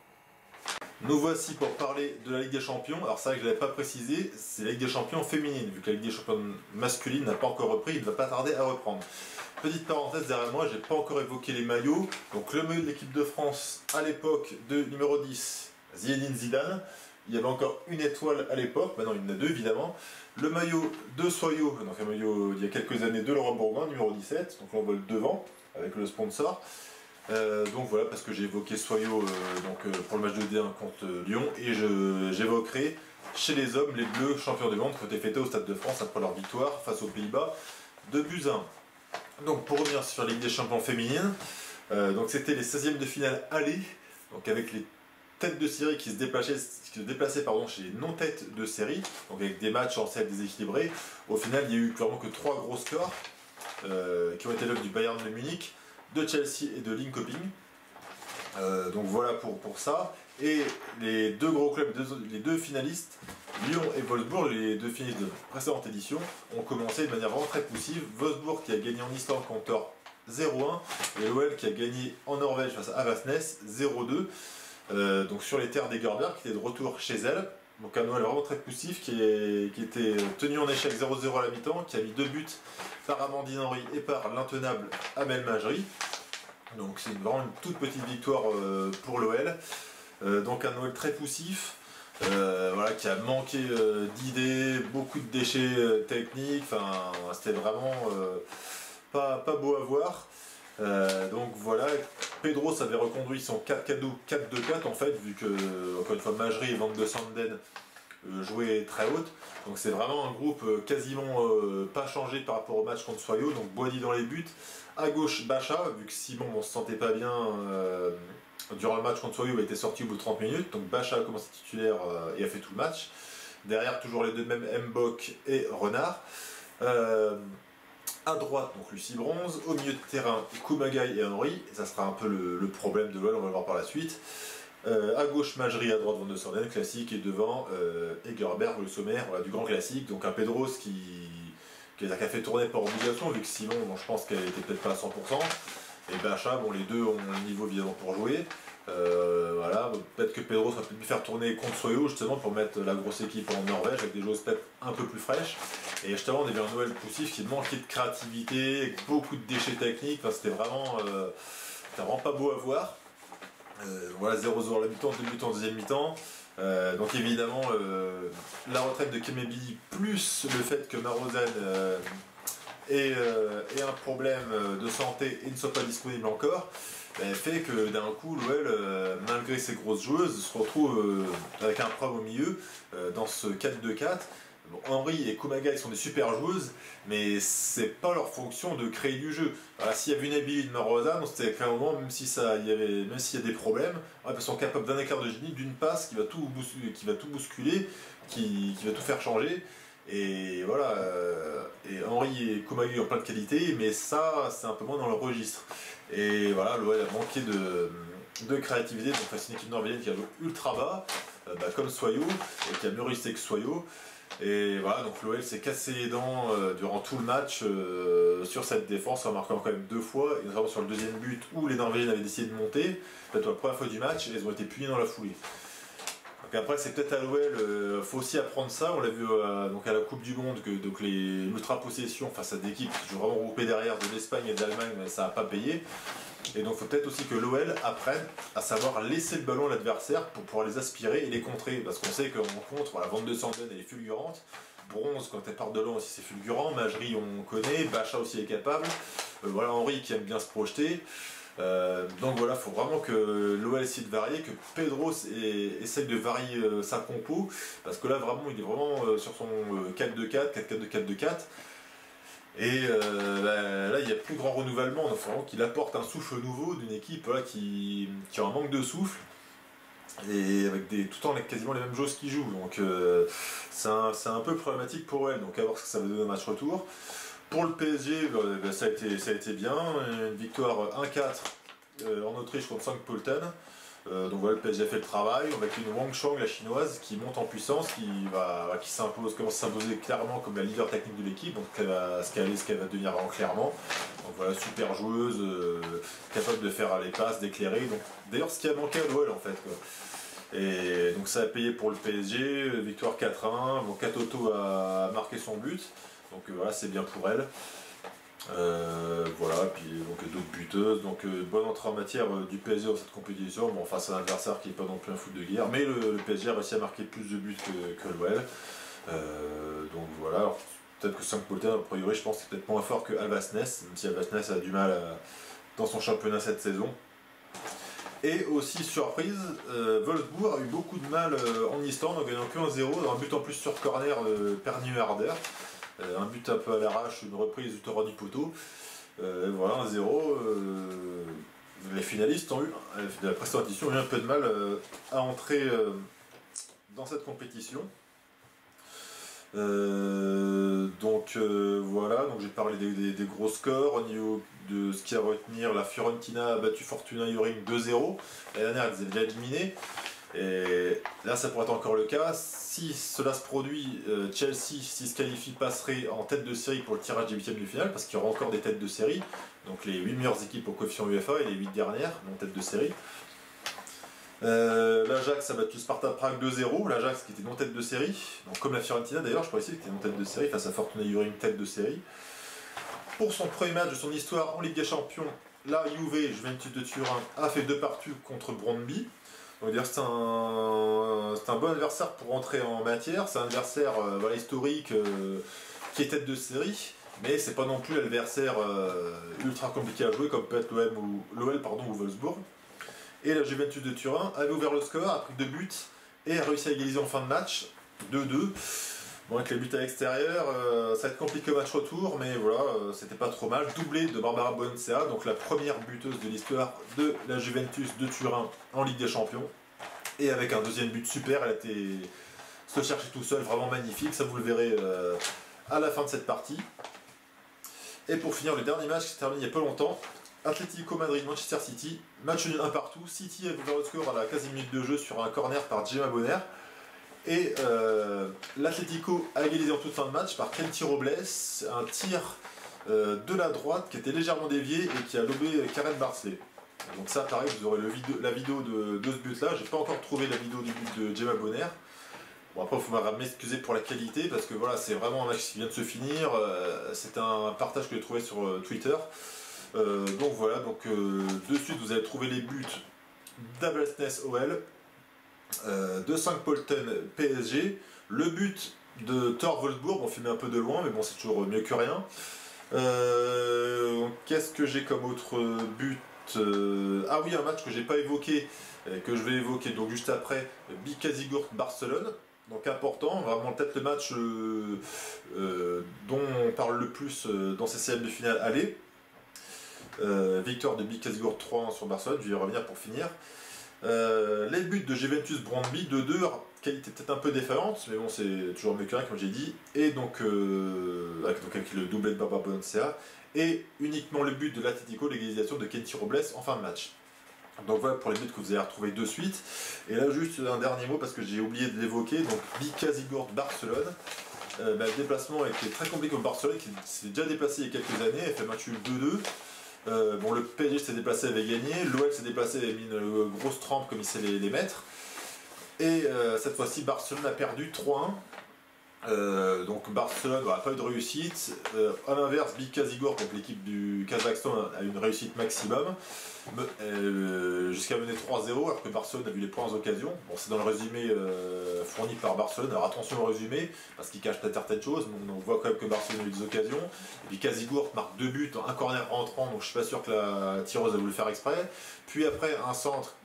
Nous voici pour parler de la Ligue des Champions. Alors c'est vrai que je ne l'avais pas précisé, c'est la Ligue des Champions féminine, vu que la Ligue des Champions masculine n'a pas encore repris, il ne va pas tarder à reprendre. Petite parenthèse derrière moi, je n'ai pas encore évoqué les maillots. Donc le maillot de l'équipe de France à l'époque de numéro 10, Zinedine Zidane. Il y avait encore une étoile à l'époque, maintenant il y en a deux évidemment. Le maillot de Soyo, donc un maillot il y a quelques années de Laurent Bourgoin, numéro 17, donc on voit le devant avec le sponsor. Donc voilà, parce que j'ai évoqué Soyo pour le match de D1 contre Lyon, et j'évoquerai chez les hommes les Bleus champions du monde qui ont été fêtés au Stade de France après leur victoire face aux Pays-Bas de buts 1. Donc pour revenir sur la Ligue des Champions féminine, donc c'était les 16e de finale aller, donc avec les têtes de série qui se déplaçaient chez les non-têtes de série, donc avec des matchs en set déséquilibrés. Au final, il n'y a eu clairement que 3 gros scores qui ont été l'œuvre du Bayern de Munich, de Chelsea et de Linköping. Donc voilà pour ça. Et les deux gros clubs, les deux finalistes, Lyon et Wolfsburg, les deux finalistes de la précédente édition, ont commencé de manière vraiment très poussive. Wolfsburg qui a gagné en Islande contre 0-1 et l'OL qui a gagné en Norvège face à Avasnes 0-2. Donc sur les terres des Gerber qui était de retour chez elle. Donc un Noël vraiment très poussif qui était tenu en échec 0-0 à la mi-temps, qui a mis 2 buts par Amandine Henry et par l'intenable Amel Majri. Donc c'est vraiment une toute petite victoire pour l'OL. Donc un Noël très poussif, voilà, qui a manqué d'idées, beaucoup de déchets techniques, enfin c'était vraiment pas beau à voir. Donc voilà, Pedros avait reconduit son 4-4-2-4 en fait, vu que, encore une fois, Majri et Van de Sanden jouaient très haute. Donc c'est vraiment un groupe quasiment pas changé par rapport au match contre Soyo. Donc Boadi dans les buts, à gauche Bacha, vu que Simon on se sentait pas bien durant le match contre Soyo, il était sorti au bout de 30 minutes. Donc Bacha a commencé titulaire et a fait tout le match. Derrière toujours les deux mêmes, Mbok et Renard. À droite, donc Lucie Bronze, au milieu de terrain, Kumagai et Henry, et ça sera un peu le problème de l'OL, on va le voir par la suite. À gauche, Majri, à droite, Van de Sanden, classique, et devant, Egerberg, le sommaire, voilà, du grand classique. Donc un Pedros qui a fait tourner par obligation, vu que Simon, bon, je pense qu'elle était peut-être pas à 100%. Et Bacha, bon, les deux ont le niveau évidemment pour jouer. Voilà, peut-être que Pedro va peut-être faire tourner contre Soyo justement pour mettre la grosse équipe en Norvège avec des joueuses peut-être un peu plus fraîches. Et justement, on a vu un Noël poussif qui manquait de créativité, avec beaucoup de déchets techniques. Enfin, c'était vraiment pas beau à voir. Voilà, 0-0 à la mi-temps, 2 buts en deuxième mi-temps. Donc évidemment, la retraite de Kemebi plus le fait que Marozan ait un problème de santé et ne soit pas disponible encore, fait que d'un coup l'OL, malgré ses grosses joueuses, se retrouve avec un problème au milieu dans ce 4-2-4. Bon, Henry et Kumagai sont des super joueuses, mais c'est pas leur fonction de créer du jeu. Voilà, s'il y avait une habilité de Marozan, c'était qu'à un moment, même s'il y a des problèmes, elles sont capables d'un écart de génie, d'une passe qui va tout bousculer, qui va tout faire changer. Et voilà, et Henry et Kumagai ont plein de qualités, mais ça, c'est un peu moins dans leur registre. Et voilà, l'OL a manqué de créativité, donc c'est une équipe norvégienne qui a joué ultra bas, comme Soyo, et qui a mieux résisté que Soyo. Et voilà, donc l'OL s'est cassé les dents durant tout le match sur cette défense, en marquant quand même 2 fois, et notamment sur le deuxième but où les Norvégiennes avaient décidé de monter, peut-être la première fois du match, et elles ont été punies dans la foulée. Donc après, c'est peut-être à l'OL, faut aussi apprendre ça. On l'a vu donc à la Coupe du Monde, que donc les ultra-possessions face à des équipes qui jouent vraiment groupées derrière de l'Espagne et de l'Allemagne, ça n'a pas payé. Et donc il faut peut-être aussi que l'OL apprenne à savoir laisser le ballon à l'adversaire pour pouvoir les aspirer et les contrer. Parce qu'on sait qu'en contre, voilà, Van de Sanden elle est fulgurante. Bronze, quand elle part de loin aussi, c'est fulgurant. Majri, on connaît. Bacha aussi est capable. Voilà, Henry qui aime bien se projeter. Donc voilà, il faut vraiment que l'OL essaie de varier, que Pedros essaye de varier sa compo, parce que là vraiment il est vraiment sur son 4-2-4, 4-4-2-4-2-4. Et là il n'y a plus grand renouvellement, donc il faut vraiment qu'il apporte un souffle nouveau d'une équipe voilà, qui a un manque de souffle, et avec tout le temps quasiment les mêmes joueuses qui jouent. Donc c'est un peu problématique pour elle, donc à voir ce que ça va donner un match retour. Pour le PSG, ça a été bien, une victoire 1-4 en Autriche contre St. Pölten. Donc voilà, le PSG a fait le travail, avec une Wang Chang, la chinoise, qui monte en puissance, qui commence à s'imposer clairement comme la leader technique de l'équipe, donc ce qu'elle va devenir vraiment clairement. Donc voilà, super joueuse, capable de faire les passes, d'éclairer. D'ailleurs, ce qui a manqué à l'OL en fait, quoi. Et donc ça a payé pour le PSG, victoire 4-1, bon, Katoto a marqué son but. Donc voilà, c'est bien pour elle. Voilà, puis donc d'autres buteuses. Donc bonne entrée en matière du PSG dans cette compétition. Bon, face à un adversaire qui n'est pas non plus un foot de guerre, mais le PSG a réussi à marquer plus de buts que l'OL. Donc voilà, alors, peut-être que 5 Pölten, a priori, je pense que c'est peut-être moins fort que Avasnes, même si Avasnes a du mal dans son championnat cette saison. Et aussi, surprise, Wolfsburg a eu beaucoup de mal en Islande en gagnant que 1-0, dans un but en plus sur corner de Pernu Harder. Un but un peu à l'arrache, une reprise du Torrent du poteau. Voilà, 1-0. Les finalistes ont eu, de la précédente édition, ont eu un peu de mal à entrer dans cette compétition. Donc voilà. voilà, donc j'ai parlé des gros scores. Au niveau de ce qu'il y a à retenir, la Fiorentina a battu Fortuna Hjörring 2-0. La dernière, elle les a déjà éliminés. Et là, ça pourrait être encore le cas. Si cela se produit, Chelsea, s'il se qualifie, passerait en tête de série pour le tirage des huitièmes de finale, parce qu'il y aura encore des têtes de série. Donc les 8 meilleures équipes au coefficient UEFA et les 8 dernières, donc tête de série. L'Ajax a battu Sparta Prague 2-0, l'Ajax qui était non tête de série, donc comme la Fiorentina d'ailleurs, je crois ici, qui était non tête de série face à Fortuna Hjörring tête de série. Pour son premier match de son histoire en Ligue des Champions, la Juventus de Turin a fait 2 partout contre Brøndby. Donc c'est un bon adversaire pour rentrer en matière, c'est un adversaire voilà, historique qui est tête de série, mais c'est pas non plus l'adversaire ultra compliqué à jouer comme peut être l'OL ou Wolfsburg. Et la Juventus de Turin avait ouvert le score, a pris 2 buts et a réussi à égaliser en fin de match, 2-2. Bon, avec les buts à l'extérieur, ça va être compliqué au match retour, mais voilà, c'était pas trop mal. Doublé de Barbara Bonacea, donc la première buteuse de l'histoire de la Juventus de Turin en Ligue des Champions. Et avec un deuxième but super, elle a été se chercher tout seul, vraiment magnifique, ça vous le verrez à la fin de cette partie. Et pour finir, le dernier match qui s'est terminé il n'y a pas longtemps, Atlético Madrid Manchester City, match nul 1 partout. City a ouvert le score à la 15e minute de jeu sur un corner par Gemma Bonner. Et l'Atlético a égalisé en toute fin de match par Kenty Robles, un tir de la droite qui était légèrement dévié et qui a lobé Karen Barnsley. Donc ça pareil, vous aurez la vidéo de ce but là. J'ai pas encore trouvé la vidéo du but de Gemma Bonner. Bon après il faut m'excuser pour la qualité parce que voilà, c'est vraiment un match qui vient de se finir. C'est un partage que j'ai trouvé sur Twitter. Donc voilà, donc de suite vous allez trouver les buts d'Ablesness OL, de 5 Polten PSG, le but de Thor Wolfsburg, on filmait un peu de loin mais bon c'est toujours mieux que rien. Qu'est-ce que j'ai comme autre but? Ah oui, un match que j'ai pas évoqué, que je vais évoquer donc juste après, Bicazigurt Barcelone. Donc important, vraiment peut-être le match dont on parle le plus dans ces séries de finale aller. Victoire de Bicazigurt 3-1 sur Barcelone, je vais y revenir pour finir. Les buts de Juventus Brøndby 2-2, qualité peut-être un peu défaillante, mais bon c'est toujours mieux que rien comme j'ai dit. Et donc avec le doublé de Barbara Bonacea. Et uniquement le but de l'Atlético, l'égalisation de Kenty Robles en fin de match. Donc voilà pour les buts que vous allez retrouver de suite. Et là juste un dernier mot parce que j'ai oublié de l'évoquer, donc Bicazigurt Barcelone. Le déplacement a été très compliqué au Barcelone qui s'est déjà déplacé il y a quelques années, elle fait match 2-2. Bon, le PSG s'est déplacé, avait gagné, l'OL s'est déplacé, avait mis une grosse trempe comme il sait les mettre. Et cette fois-ci Barcelone a perdu 3-1. Donc Barcelone n'a pas eu de réussite. A l'inverse, Bicazigurt, donc l'équipe du Kazakhstan, a eu une réussite maximum, jusqu'à mener 3-0, alors que Barcelone a vu les points aux occasions. Bon, c'est dans le résumé fourni par Barcelone. Alors attention au résumé, parce qu'il cache peut-être certaines choses, mais on voit quand même que Barcelone a eu des occasions. Et Bicazigurt marque 2 buts, un corner rentrant, donc je suis pas sûr que la tireuse a voulu faire exprès. Puis après, un centre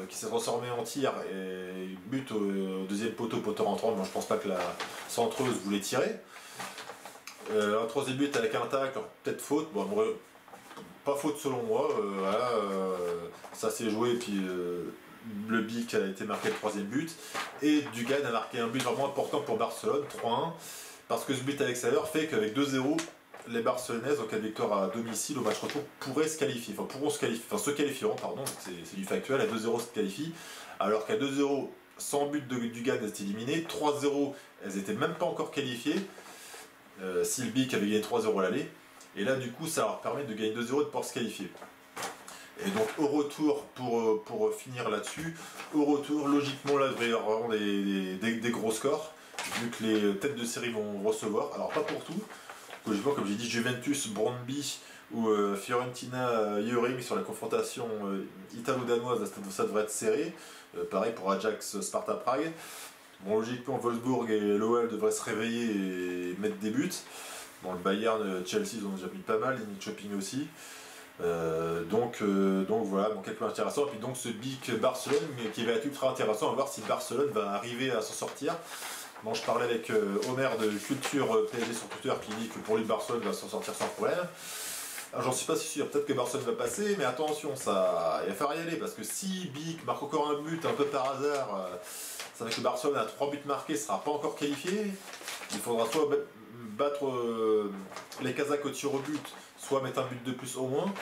qui s'est transformé en tir et but au deuxième poteau rentrant. Bon, je pense pas que la centreuse voulait tirer. Un troisième but avec un tacle, peut-être faute. Bon, pas faute selon moi. Voilà, ça s'est joué et puis le Bic a été marqué le troisième but. Et Dugan a marqué un but vraiment important pour Barcelone, 3-1. Parce que ce but à l'extérieur fait qu'avec 2-0, les Barcelonaises, en cas de victoire à domicile au match retour, pourraient se qualifier, se qualifieront, pardon, c'est du factuel, à 2-0 se qualifient, alors qu'à 2-0, sans but de Dugan, elles étaient éliminées, 3-0, elles n'étaient même pas encore qualifiées, si le BIC avait gagné 3-0 à l'aller, et là du coup ça leur permet de gagner 2-0 et de pouvoir se qualifier. Et donc au retour, pour finir là-dessus, au retour, logiquement là il devrait y avoir vraiment des gros scores, vu que les têtes de série vont recevoir, alors pas pour tout. Logiquement, comme j'ai dit, Juventus, Brøndby ou Fiorentina, Hjörring sur la confrontation italo-danoise, ça devrait être serré. Pareil pour Ajax, Sparta Prague. Bon, logiquement, Wolfsburg et l'OL devraient se réveiller et mettre des buts. Bon, le Bayern, Chelsea, ils ont déjà mis pas mal, Limit Shopping aussi. Donc voilà, bon, quelques matchs intéressants. Et puis donc ce Bic Barcelone, mais qui va être ultra intéressant à voir si Barcelone va arriver à s'en sortir. Bon, je parlais avec Omer de Culture PSG sur Twitter qui dit que pour lui Barcelone va s'en sortir sans problème. Alors j'en suis pas si sûr, peut-être que Barcelone va passer, mais attention, il va falloir y aller parce que si Bic marque encore un but un peu par hasard, ça veut dire que Barcelone a 3 buts marqués, ne sera pas encore qualifié. Il faudra soit battre les Kazakhs au tir au but, soit mettre un but de plus au moins.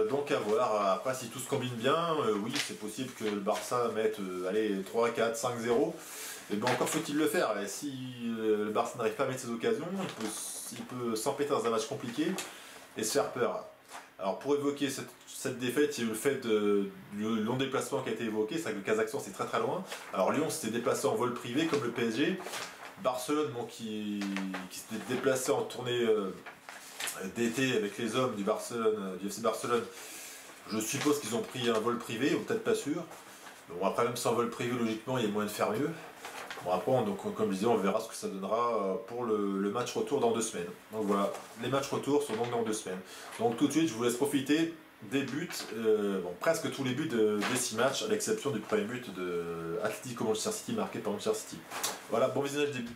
Donc à voir. Après, si tout se combine bien, oui, c'est possible que le Barça mette allez, 3, 4, 5-0. Et bien encore faut-il le faire. Et si le Barça n'arrive pas à mettre ses occasions, il peut s'empêter dans un match compliqué et se faire peur. Alors pour évoquer cette défaite, il y a eu le fait du long déplacement qui a été évoqué, c'est vrai que le Kazakhstan c'est très très loin. Alors Lyon s'était déplacé en vol privé comme le PSG. Barcelone bon, qui s'était déplacé en tournée d'été avec les hommes du FC Barcelone. Je suppose qu'ils ont pris un vol privé, ou peut-être pas sûr. Bon, après même sans vol privé, logiquement il y a moyen de faire mieux. Bon, après, donc, comme je disais, on verra ce que ça donnera pour le match retour dans 2 semaines. Donc voilà, les matchs retour sont donc dans 2 semaines. Donc tout de suite, je vous laisse profiter des buts, bon, presque tous les buts des 6 matchs, à l'exception du premier but de Atlético Manchester City marqué par Manchester City. Voilà, bon visionnage des buts.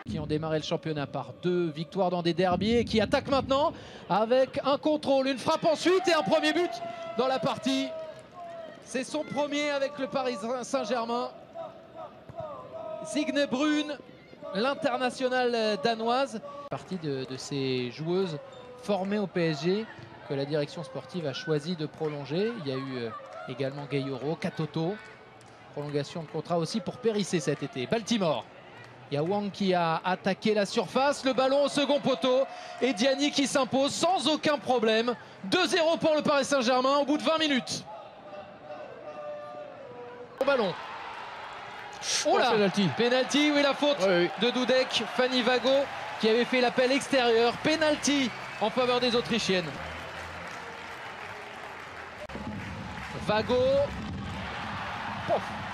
Qui ont démarré le championnat par 2 victoires dans des derbies et qui attaquent maintenant avec un contrôle, une frappe ensuite et un premier but dans la partie. C'est son premier avec le Paris Saint-Germain. Signe Brune, l'internationale danoise. Partie de ces joueuses formées au PSG que la direction sportive a choisi de prolonger. Il y a eu également Gayoro, Katoto. Prolongation de contrat aussi pour Périssé cet été. Baltimore. Il y a Wang qui a attaqué la surface, le ballon au second poteau et Diani qui s'impose sans aucun problème. 2-0 pour le Paris Saint-Germain au bout de 20 minutes. Au ballon. Oh là, penalty, oui la faute de Dudek, Fanny Vago qui avait fait l'appel extérieur. Penalty en faveur des Autrichiennes. Vago,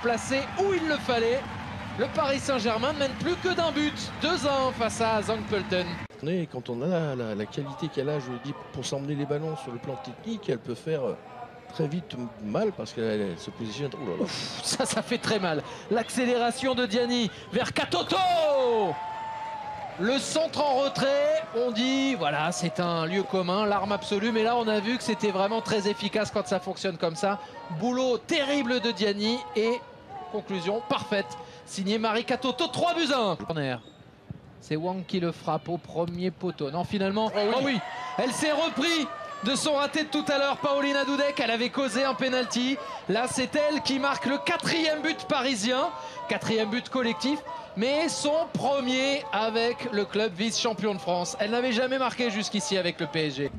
placé où il le fallait. Le Paris Saint-Germain ne mène plus que d'un but, 2-1 face à Zangpölten. Quand on a la qualité qu'elle a, je dis, pour s'emmener les ballons sur le plan technique, elle peut faire très vite mal parce qu'elle se positionne. Oh là là. Ouf, ça fait très mal. L'accélération de Diani vers Katoto. Le centre en retrait, on dit, voilà, c'est un lieu commun, l'arme absolue. Mais là, on a vu que c'était vraiment très efficace quand ça fonctionne comme ça. Boulot terrible de Diani et conclusion parfaite. Signé Marie Katoto, 3-1. C'est Wang qui le frappe au premier poteau. Non, finalement, oh oui, elle s'est repris de son raté de tout à l'heure. Paulina Dudek, elle avait causé un penalty. Là, c'est elle qui marque le 4e but parisien. 4e but collectif, mais son premier avec le club vice-champion de France. Elle n'avait jamais marqué jusqu'ici avec le PSG.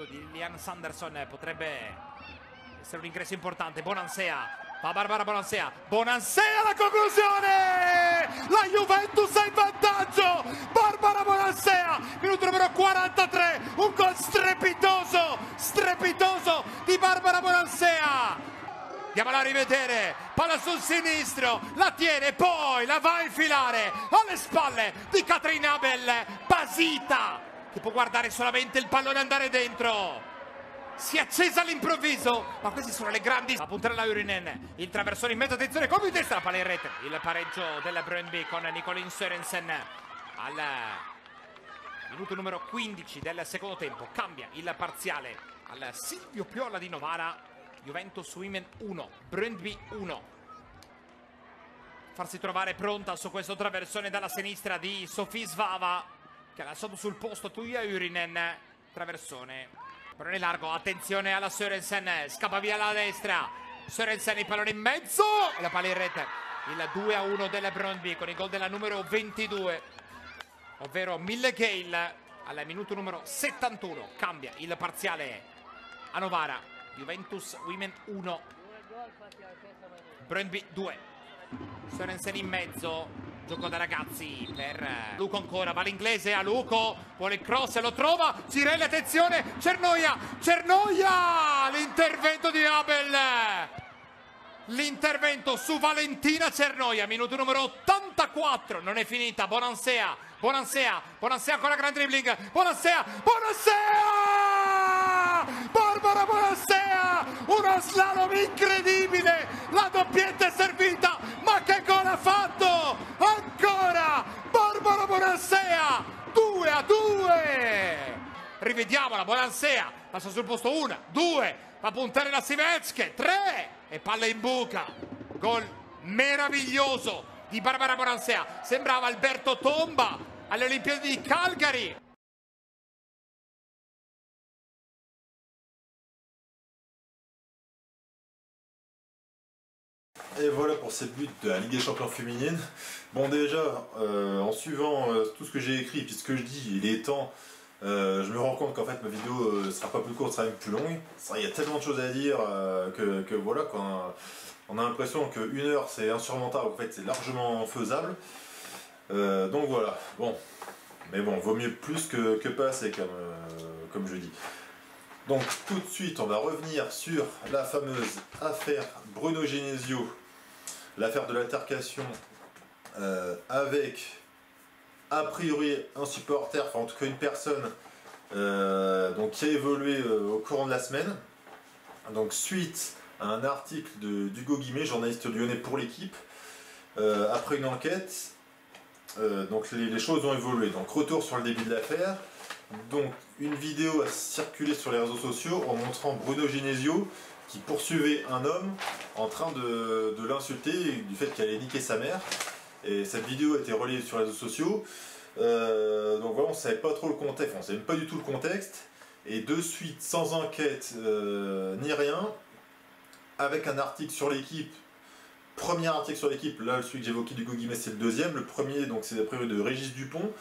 Di Lian Sanderson potrebbe essere un ingresso importante. Bonansea, fa Barbara Bonansea, Bonansea la conclusione, la Juventus è in vantaggio. Barbara Bonansea, minuto numero 43, un gol strepitoso di Barbara Bonansea. Andiamola a rivedere, palla sul sinistro, la tiene, poi la va a infilare alle spalle di Catherine Abel, basita, che può guardare solamente il pallone andare dentro. si è accesa all'improvviso, ma queste sono le grandi. A puntare la Yrinen, il traversone in mezzo, attenzione, colpo di testa, la palla in rete. Il pareggio della Brøndby con Nicolin Sørensen al minuto numero 15 del secondo tempo. Cambia il parziale al Silvio Piola di Novara. Juventus Women 1, Brøndby 1. Farsi trovare pronta su questo traversone dalla sinistra di Sofie Svava, che ha lasciato sul posto Tuija Yrinen. Traversone, pallone largo, attenzione alla Sørensen, scappa via alla destra. Sørensen, il pallone in mezzo e la palla in rete. Il 2-1 della Brøndby con il gol della numero 22, ovvero Mille Gale al minuto numero 71. Cambia il parziale a Novara. Juventus Women 1, Brøndby 2. Sørensen in mezzo, gioco da ragazzi per Luco ancora, va l'inglese a Luco, vuole il cross e lo trova, Cirelli, attenzione, Cernoia, l'intervento di Abel, l'intervento su Valentina Cernoia, minuto numero 84, non è finita, Bonansea con la grande dribbling, Bonansea, Barbara Bonansea, uno slalom incredibile, la doppietta è servita, ma che gol ha fatto, ancora Barbara Bonansea, 2-2, rivediamo la Bonansea, passa sul posto 1, 2, fa puntare la Sivecke, 3 e palla in buca, gol meraviglioso di Barbara Bonansea, sembrava Alberto Tomba alle Olimpiadi di Calgary. Et voilà pour ces buts de la Ligue des Champions féminine. Bon déjà, en suivant tout ce que j'ai écrit et puis ce que je dis, il est temps, je me rends compte qu'en fait ma vidéo ne sera pas plus courte, sera même plus longue. Il y a tellement de choses à dire que voilà, quand on a l'impression qu'une heure c'est insurmontable, en fait c'est largement faisable. Donc voilà, bon, mais bon, vaut mieux plus que pas assez comme je dis. Donc tout de suite on va revenir sur la fameuse affaire Bruno Genesio, l'affaire de l'altercation avec a priori un supporter, enfin en tout cas une personne donc, qui a évolué au courant de la semaine. Donc suite à un article d'Hugo Guimet, journaliste lyonnais pour l'équipe, après une enquête, donc les choses ont évolué. Donc retour sur le début de l'affaire. Donc une vidéo a circulé sur les réseaux sociaux en montrant Bruno Genesio qui poursuivait un homme en train de l'insulter du fait qu'il allait niquer sa mère. Et cette vidéo a été relayée sur les réseaux sociaux. Donc voilà, on ne savait pas trop le contexte, on ne savait pas du tout le contexte. Et de suite, sans enquête ni rien, avec un article sur l'équipe, premier article sur l'équipe, là celui que j'évoquais d'Hugo Guimet c'est le deuxième, le premier donc c'est a priori de Régis Dupont.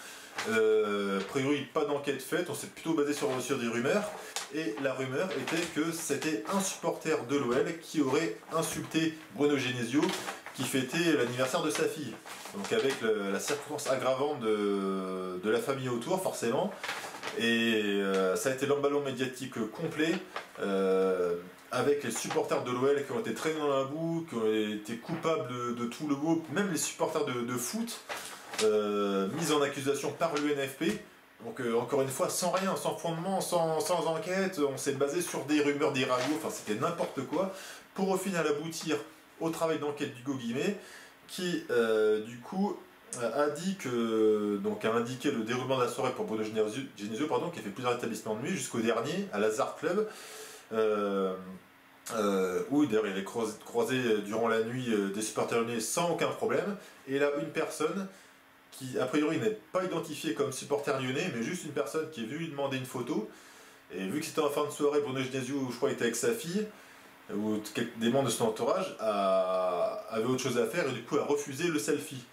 A priori pas d'enquête faite, on s'est plutôt basé sur des rumeurs, et la rumeur était que c'était un supporter de l'OL qui aurait insulté Bruno Genesio qui fêtait l'anniversaire de sa fille, donc avec la circonstance aggravante de la famille autour forcément, et ça a été l'emballement médiatique complet, avec les supporters de l'OL qui ont été traînés dans la boue, qui ont été coupables de tout le beau, même les supporters de foot, mis en accusation par l'UNFP. Donc encore une fois, sans rien, sans fondement, sans enquête, on s'est basé sur des rumeurs, des ragots, enfin c'était n'importe quoi, pour au final aboutir au travail d'enquête d'Hugo Guimet, qui du coup a dit que, donc a indiqué le déroulement de la soirée pour Bruno Genesio, pardon, qui a fait plusieurs établissements de nuit jusqu'au dernier, à Lazare Club, où d'ailleurs il avait croisé durant la nuit des supporters lyonnais sans aucun problème, et là une personne qui a priori n'est pas identifiée comme supporter lyonnais, mais juste une personne qui est venue lui demander une photo, et vu que c'était en fin de soirée, Bruno Genesio, je crois, était avec sa fille, ou des membres de son entourage, avait autre chose à faire, et du coup a refusé le selfie.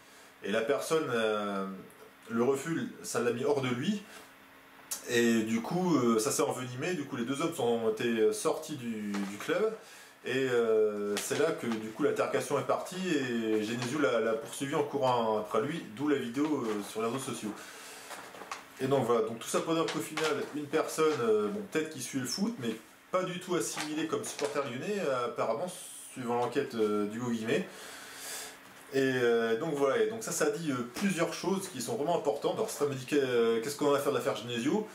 Et la personne, le refus, ça l'a mis hors de lui, et du coup ça s'est envenimé, du coup les deux hommes ont été sortis du club, et c'est là que du coup l'altercation est partie, et Genesio l'a poursuivi en courant après lui, d'où la vidéo sur les réseaux sociaux. Et donc voilà, donc tout ça pour dire qu'au final, une personne, bon, peut-être qui suit le foot, mais pas du tout assimilée comme supporter lyonnais, apparemment, suivant l'enquête d'Hugo Guimet. Et donc voilà, et donc ça dit plusieurs choses qui sont vraiment importantes. Alors ça me dit qu'est-ce qu'on va faire de l'affaire Genesio,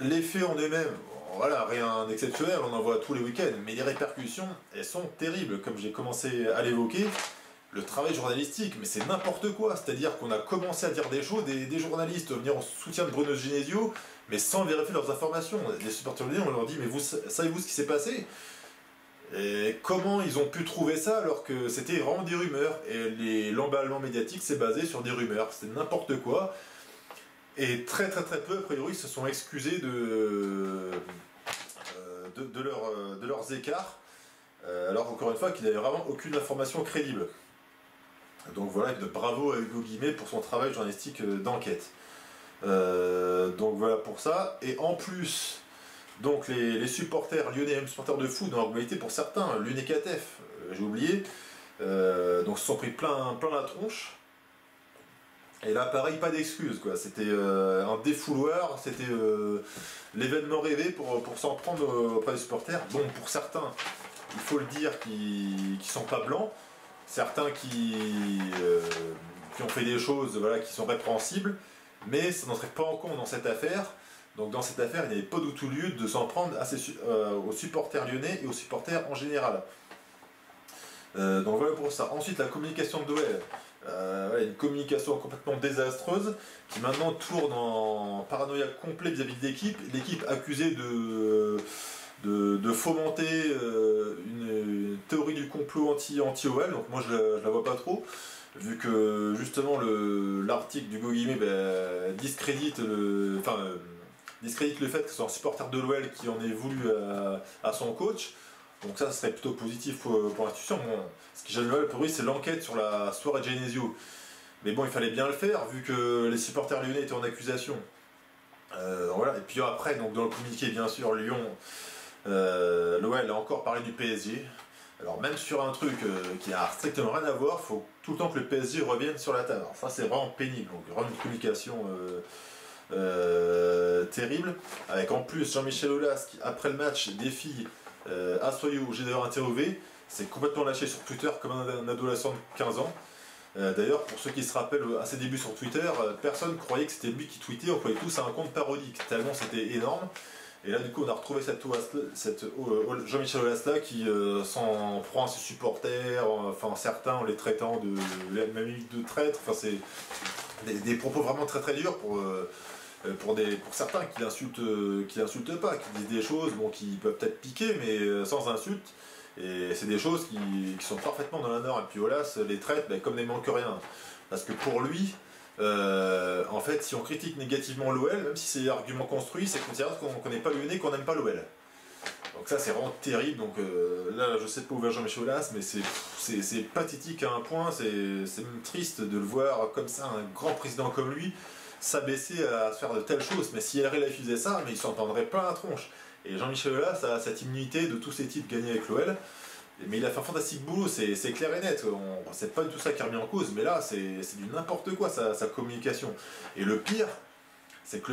les faits en eux-mêmes, voilà, rien d'exceptionnel, on en voit tous les week-ends, mais les répercussions, elles sont terribles, comme j'ai commencé à l'évoquer. Le travail journalistique, mais c'est n'importe quoi, c'est-à-dire qu'on a commencé à dire des choses, des journalistes venir en soutien de Bruno Genesio, mais sans vérifier leurs informations. Les supporters lyonnais, on leur dit, mais vous savez-vous ce qui s'est passé? Et comment ils ont pu trouver ça alors que c'était vraiment des rumeurs? Et l'emballement médiatique s'est basé sur des rumeurs, c'était n'importe quoi. Et très peu, a priori, se sont excusés de leurs écarts, alors encore une fois qu'il n'avait vraiment aucune information crédible. Donc voilà, bravo à Hugo Guimet pour son travail journalistique d'enquête. Donc voilà pour ça. Et en plus, donc les supporters lyonnais, même supporters de foot, dans la globalité pour certains, l'UNECATF, j'ai oublié, donc se sont pris plein la tronche. Et là, pareil, pas d'excuses, quoi. C'était un défouloir, c'était l'événement rêvé pour s'en prendre auprès des supporters. Bon, pour certains, il faut le dire, qui sont pas blancs, certains qui ont fait des choses, voilà, qui sont répréhensibles, mais ça n'entrait pas en compte dans cette affaire. Donc dans cette affaire, il n'y avait pas du tout lieu de s'en prendre aux supporters lyonnais et aux supporters en général. Donc voilà pour ça. Ensuite, la communication de l'OL. Une communication complètement désastreuse qui maintenant tourne en paranoïa complet vis-à-vis de l'équipe. L'équipe accusée de fomenter une théorie du complot anti-OL. Donc moi je la vois pas trop, vu que justement l'article du Guimet discrédite le fait que ce soit un supporter de l'OL qui en ait voulu à son coach. Donc ça serait plutôt positif pour l'institution. Bon, ce qui gêne l'OL pour lui, c'est l'enquête sur la soirée de Genesio. Mais bon, il fallait bien le faire, vu que les supporters lyonnais étaient en accusation. Voilà. Et puis après, donc dans le communiqué, bien sûr, Lyon, l'OL a encore parlé du PSG. Alors même sur un truc qui n'a strictement rien à voir, il faut tout le temps que le PSG revienne sur la table. Alors ça, c'est vraiment pénible. Donc vraiment une communication terrible. Avec en plus Jean-Michel Aulas qui, après le match, défie Assoyou, j'ai d'ailleurs interviewé, c'est complètement lâché sur Twitter comme un adolescent de 15 ans. D'ailleurs, pour ceux qui se rappellent à ses débuts sur Twitter, personne croyait que c'était lui qui tweetait, on croyait tous à un compte parodique, tellement c'était énorme. Et là, du coup, on a retrouvé cette Jean-Michel Aulas là qui s'en prend à ses supporters, enfin certains en les traitant même de traîtres. Enfin, c'est des propos vraiment très durs pour certains qui l'insultent pas, qui disent des choses qui peuvent peut-être piquer, mais sans insulte. Et c'est des choses qui sont parfaitement dans la norme. Et puis Aulas les traite comme des manque rien. Parce que pour lui, en fait, si on critique négativement l'OL, même si c'est argument construit, c'est considéré qu'on n'est pas lyonnais, qu'on n'aime pas l'OL. Donc ça, c'est vraiment terrible. Donc là, je sais pas où va Jean-Michel Aulas, mais c'est pathétique à un point. C'est même triste de le voir comme ça, un grand président comme lui, s'abaisser à se faire de telles choses. Mais si RL faisait ça, mais il s'entendrait plein la tronche. Et Jean-Michel Aulas a cette immunité de tous ses titres gagnés avec l'OL. Mais il a fait un fantastique boulot, c'est clair et net. C'est pas du tout ça qui est remis en cause, mais là, c'est du n'importe quoi, sa communication. Et le pire, c'est que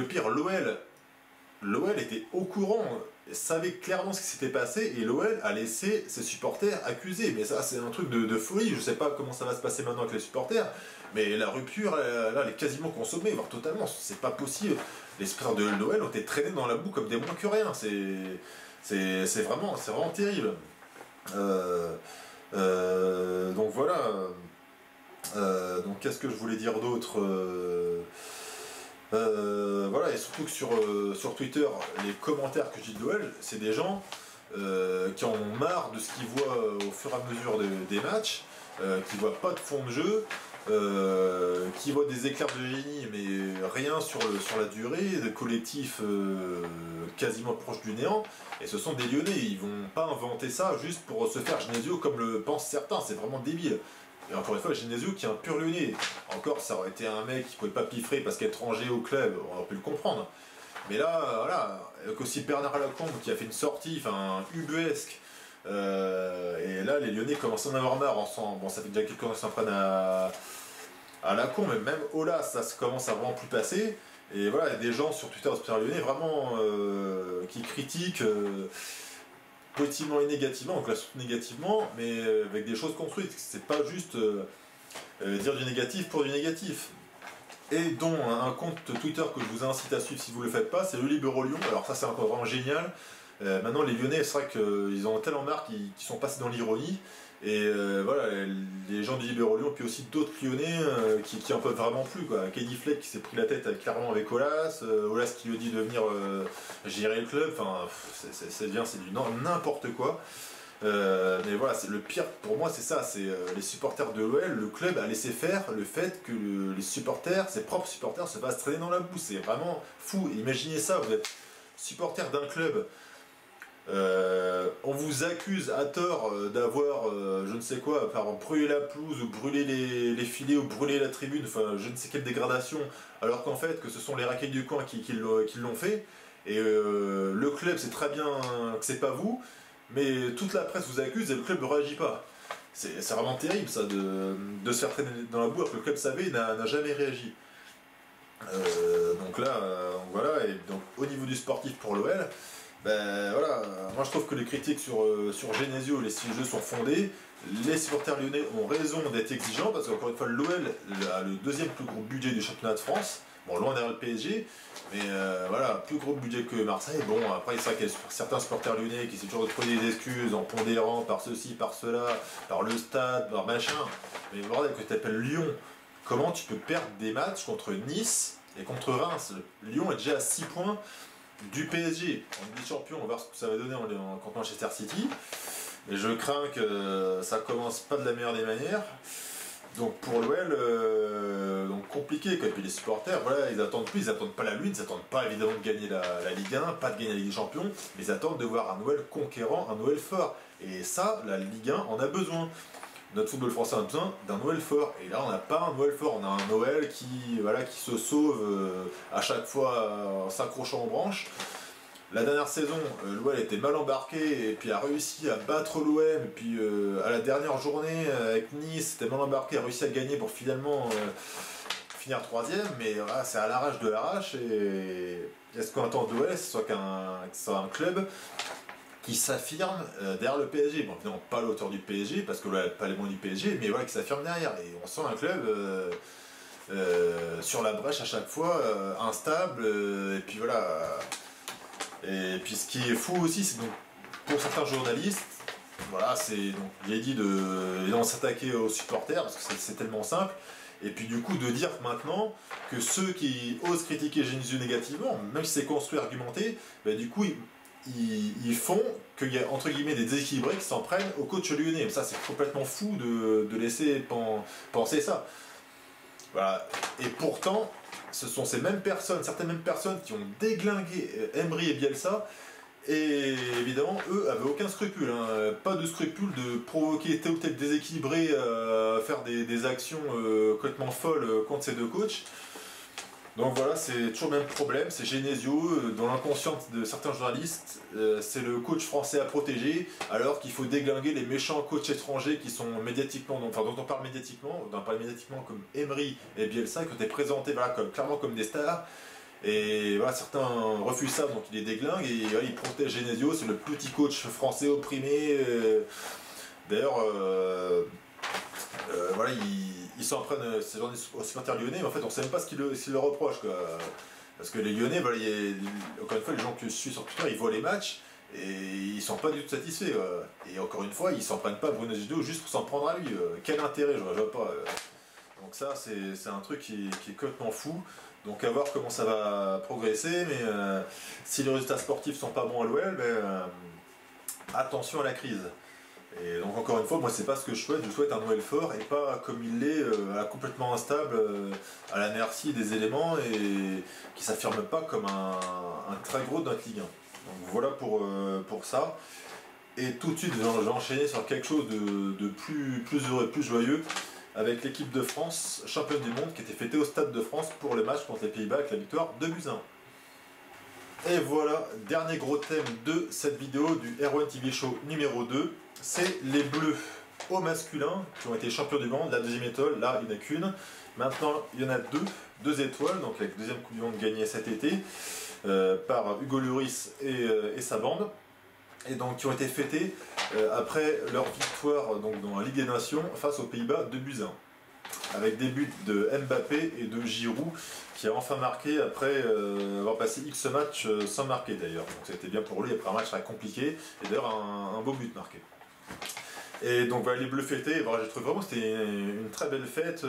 l'OL était au courant, savait clairement ce qui s'était passé, et l'OL a laissé ses supporters accusés. Mais ça, c'est un truc de folie. Je sais pas comment ça va se passer maintenant avec les supporters, mais la rupture, là, elle est quasiment consommée, voire totalement. C'est pas possible. Les supporters de l'OL ont été traînés dans la boue comme des moins que rien. C'est vraiment terrible. Donc voilà. Donc qu'est-ce que je voulais dire d'autre? Voilà, et surtout que sur Twitter, les commentaires que j'ai de l'OL, c'est des gens qui en ont marre de ce qu'ils voient au fur et à mesure des matchs, qui voient pas de fond de jeu, qui voient des éclairs de génie, mais rien sur la durée, de collectifs quasiment proches du néant. Et ce sont des Lyonnais, ils vont pas inventer ça juste pour se faire Genesio comme le pensent certains, c'est vraiment débile. Et encore une fois, Genesio qui est un pur Lyonnais. Encore, ça aurait été un mec qui pouvait pas piffrer parce qu'étranger au club, on aurait pu le comprendre. Mais là, voilà, avec aussi Bernard Lacombe qui a fait une sortie, ubuesque. Et là, les Lyonnais commencent à en avoir marre. Bon, ça fait déjà quelques temps qu'ils s'en prennent à Lacombe, mais même Aulas, ça commence à vraiment plus passer. Et voilà, il y a des gens sur Twitter lyonnais vraiment qui critiquent positivement et négativement, donc là négativement, mais avec des choses construites. C'est pas juste dire du négatif pour du négatif. et dont un compte Twitter que je vous incite à suivre si vous ne le faites pas, c'est le Libéro Lyon. Alors ça c'est encore vraiment génial. Maintenant les Lyonnais, c'est vrai qu'ils ont tellement marre qu'ils sont passés dans l'ironie. Et voilà, les gens du Libéro Lyon, puis aussi d'autres Lyonnais qui en peuvent vraiment plus, quoi. Kenny Fleck qui s'est pris la tête clairement avec Olas, Olas qui lui dit de venir gérer le club, enfin c'est du n'importe quoi. Mais voilà, le pire pour moi c'est ça, c'est les supporters de l'OL, le club a laissé faire le fait que les supporters, ses propres supporters se fassent traîner dans la boue, c'est vraiment fou. Imaginez ça, vous êtes supporter d'un club. On vous accuse à tort d'avoir je ne sais quoi, par brûler la pelouse ou brûler les filets ou brûler la tribune, enfin je ne sais quelle dégradation, alors qu'en fait que ce sont les raquettes du coin qui l'ont fait, et le club sait très bien que c'est pas vous, mais toute la presse vous accuse et le club ne réagit pas. C'est vraiment terrible ça de se faire traîner dans la boue alors que le club savait et n'a jamais réagi. Donc là, voilà, et donc au niveau du sportif pour l'OL, ben voilà, moi je trouve que les critiques sur Genesio et les 6 jeux sont fondées. Les supporters lyonnais ont raison d'être exigeants parce qu'encore une fois l'OL a le deuxième plus gros budget du championnat de France, bon loin derrière le PSG, mais voilà, plus gros budget que Marseille. Bon après c'est vrai qu'il y a certains supporters lyonnais qui essaient toujours de trouver des excuses en pondérant par ceci, par cela, par le stade, par machin, mais bordel que tu appelles Lyon, comment tu peux perdre des matchs contre Nice et contre Reims? Lyon est déjà à 6 points du PSG en Ligue des Champions, on va voir ce que ça va donner contre Manchester City, mais je crains que ça commence pas de la meilleure des manières. Donc pour l'OL, donc compliqué quoi. Et puis les supporters, voilà, ils attendent plus, ils attendent pas la lune, ils attendent pas évidemment de gagner la Ligue 1, pas de gagner la Ligue des Champions, mais ils attendent de voir un OL conquérant, un OL fort. Et ça, la Ligue 1 en a besoin. Notre football français a besoin d'un OL fort. Et là, on n'a pas un OL fort, on a un OL qui se sauve à chaque fois en s'accrochant aux branches. La dernière saison, l'OL était mal embarqué et puis a réussi à battre l'OM. Et puis à la dernière journée avec Nice, c'était mal embarqué, a réussi à gagner pour finalement finir 3ème. Mais voilà, c'est à l'arrache de l'arrache. Et est-ce qu'on attend de l'OL, que ce soit un club qui s'affirme derrière le PSG. Bon, évidemment, pas à l'auteur du PSG, parce que l'OL n'a pas les moyens du PSG, mais voilà, qui s'affirme derrière. Et on sent un club sur la brèche à chaque fois, instable, et puis voilà. Et puis ce qui est fou aussi, c'est donc pour certains journalistes, voilà, c'est donc il est dit de s'attaquer aux supporters parce que c'est tellement simple. Et puis du coup de dire maintenant que ceux qui osent critiquer Genesio négativement, même si c'est construit, argumenté, ben, du coup ils font qu'il y a entre guillemets des déséquilibrés qui s'en prennent au coach lyonnais. Ça c'est complètement fou de laisser penser ça. Voilà. Et pourtant, ce sont ces mêmes personnes, certaines mêmes personnes qui ont déglingué Emery et Bielsa, et évidemment eux avaient aucun scrupule, hein. Pas de scrupule de provoquer tel ou tel déséquilibré, faire des actions complètement folles contre ces deux coachs. Donc voilà, c'est toujours le même problème, c'est Genesio, dans l'inconscient de certains journalistes, c'est le coach français à protéger, alors qu'il faut déglinguer les méchants coachs étrangers qui sont médiatiquement, enfin dont on parle médiatiquement, comme Emery et Bielsa, qui ont été présentés voilà, clairement comme des stars. Et voilà, certains refusent ça, donc il les déglingue et voilà, il protège Genesio, c'est le petit coach français opprimé. D'ailleurs, voilà, ils s'en prennent ces journées aux supporters lyonnais, mais en fait on ne sait même pas ce qu'ils leur reprochent, quoi. Parce que les Lyonnais, voilà, encore une fois, les gens que je suis sur Twitter, ils voient les matchs et ils sont pas du tout satisfaits. Et encore une fois, ils s'en prennent pas à Bruno Genesio juste pour s'en prendre à lui. Quel intérêt, je vois pas. Donc ça, c'est un truc qui est complètement fou. Donc à voir comment ça va progresser, mais si les résultats sportifs sont pas bons à l'OL, attention à la crise. Et donc encore une fois, moi c'est pas ce que je souhaite un OL fort et pas comme il l'est, complètement instable, à la merci des éléments et qui s'affirme pas comme un très gros de notre Ligue 1. Donc voilà pour ça. Et tout de suite je vais enchaîner sur quelque chose de plus heureux, plus joyeux, avec l'équipe de France, championne du monde, qui était fêtée au Stade de France pour le match contre les Pays-Bas avec la victoire 2-1. Et voilà, dernier gros thème de cette vidéo du R1 TV Show numéro 2, c'est les Bleus au masculin qui ont été champions du monde, la deuxième étoile, là il n'y en a qu'une, maintenant il y en a deux étoiles, donc la deuxième Coupe du Monde gagnée cet été par Hugo Lloris et sa bande, et donc qui ont été fêtés après leur victoire donc, dans la Ligue des Nations face aux Pays-Bas 2-1. avec des buts de Mbappé et de Giroud, qui a enfin marqué après avoir passé X matchs sans marquer d'ailleurs. Donc c'était bien pour lui, après un match très compliqué, et d'ailleurs un beau but marqué. Et donc voilà, les Bleus fêtés, voilà, j'ai trouvé vraiment que c'était une très belle fête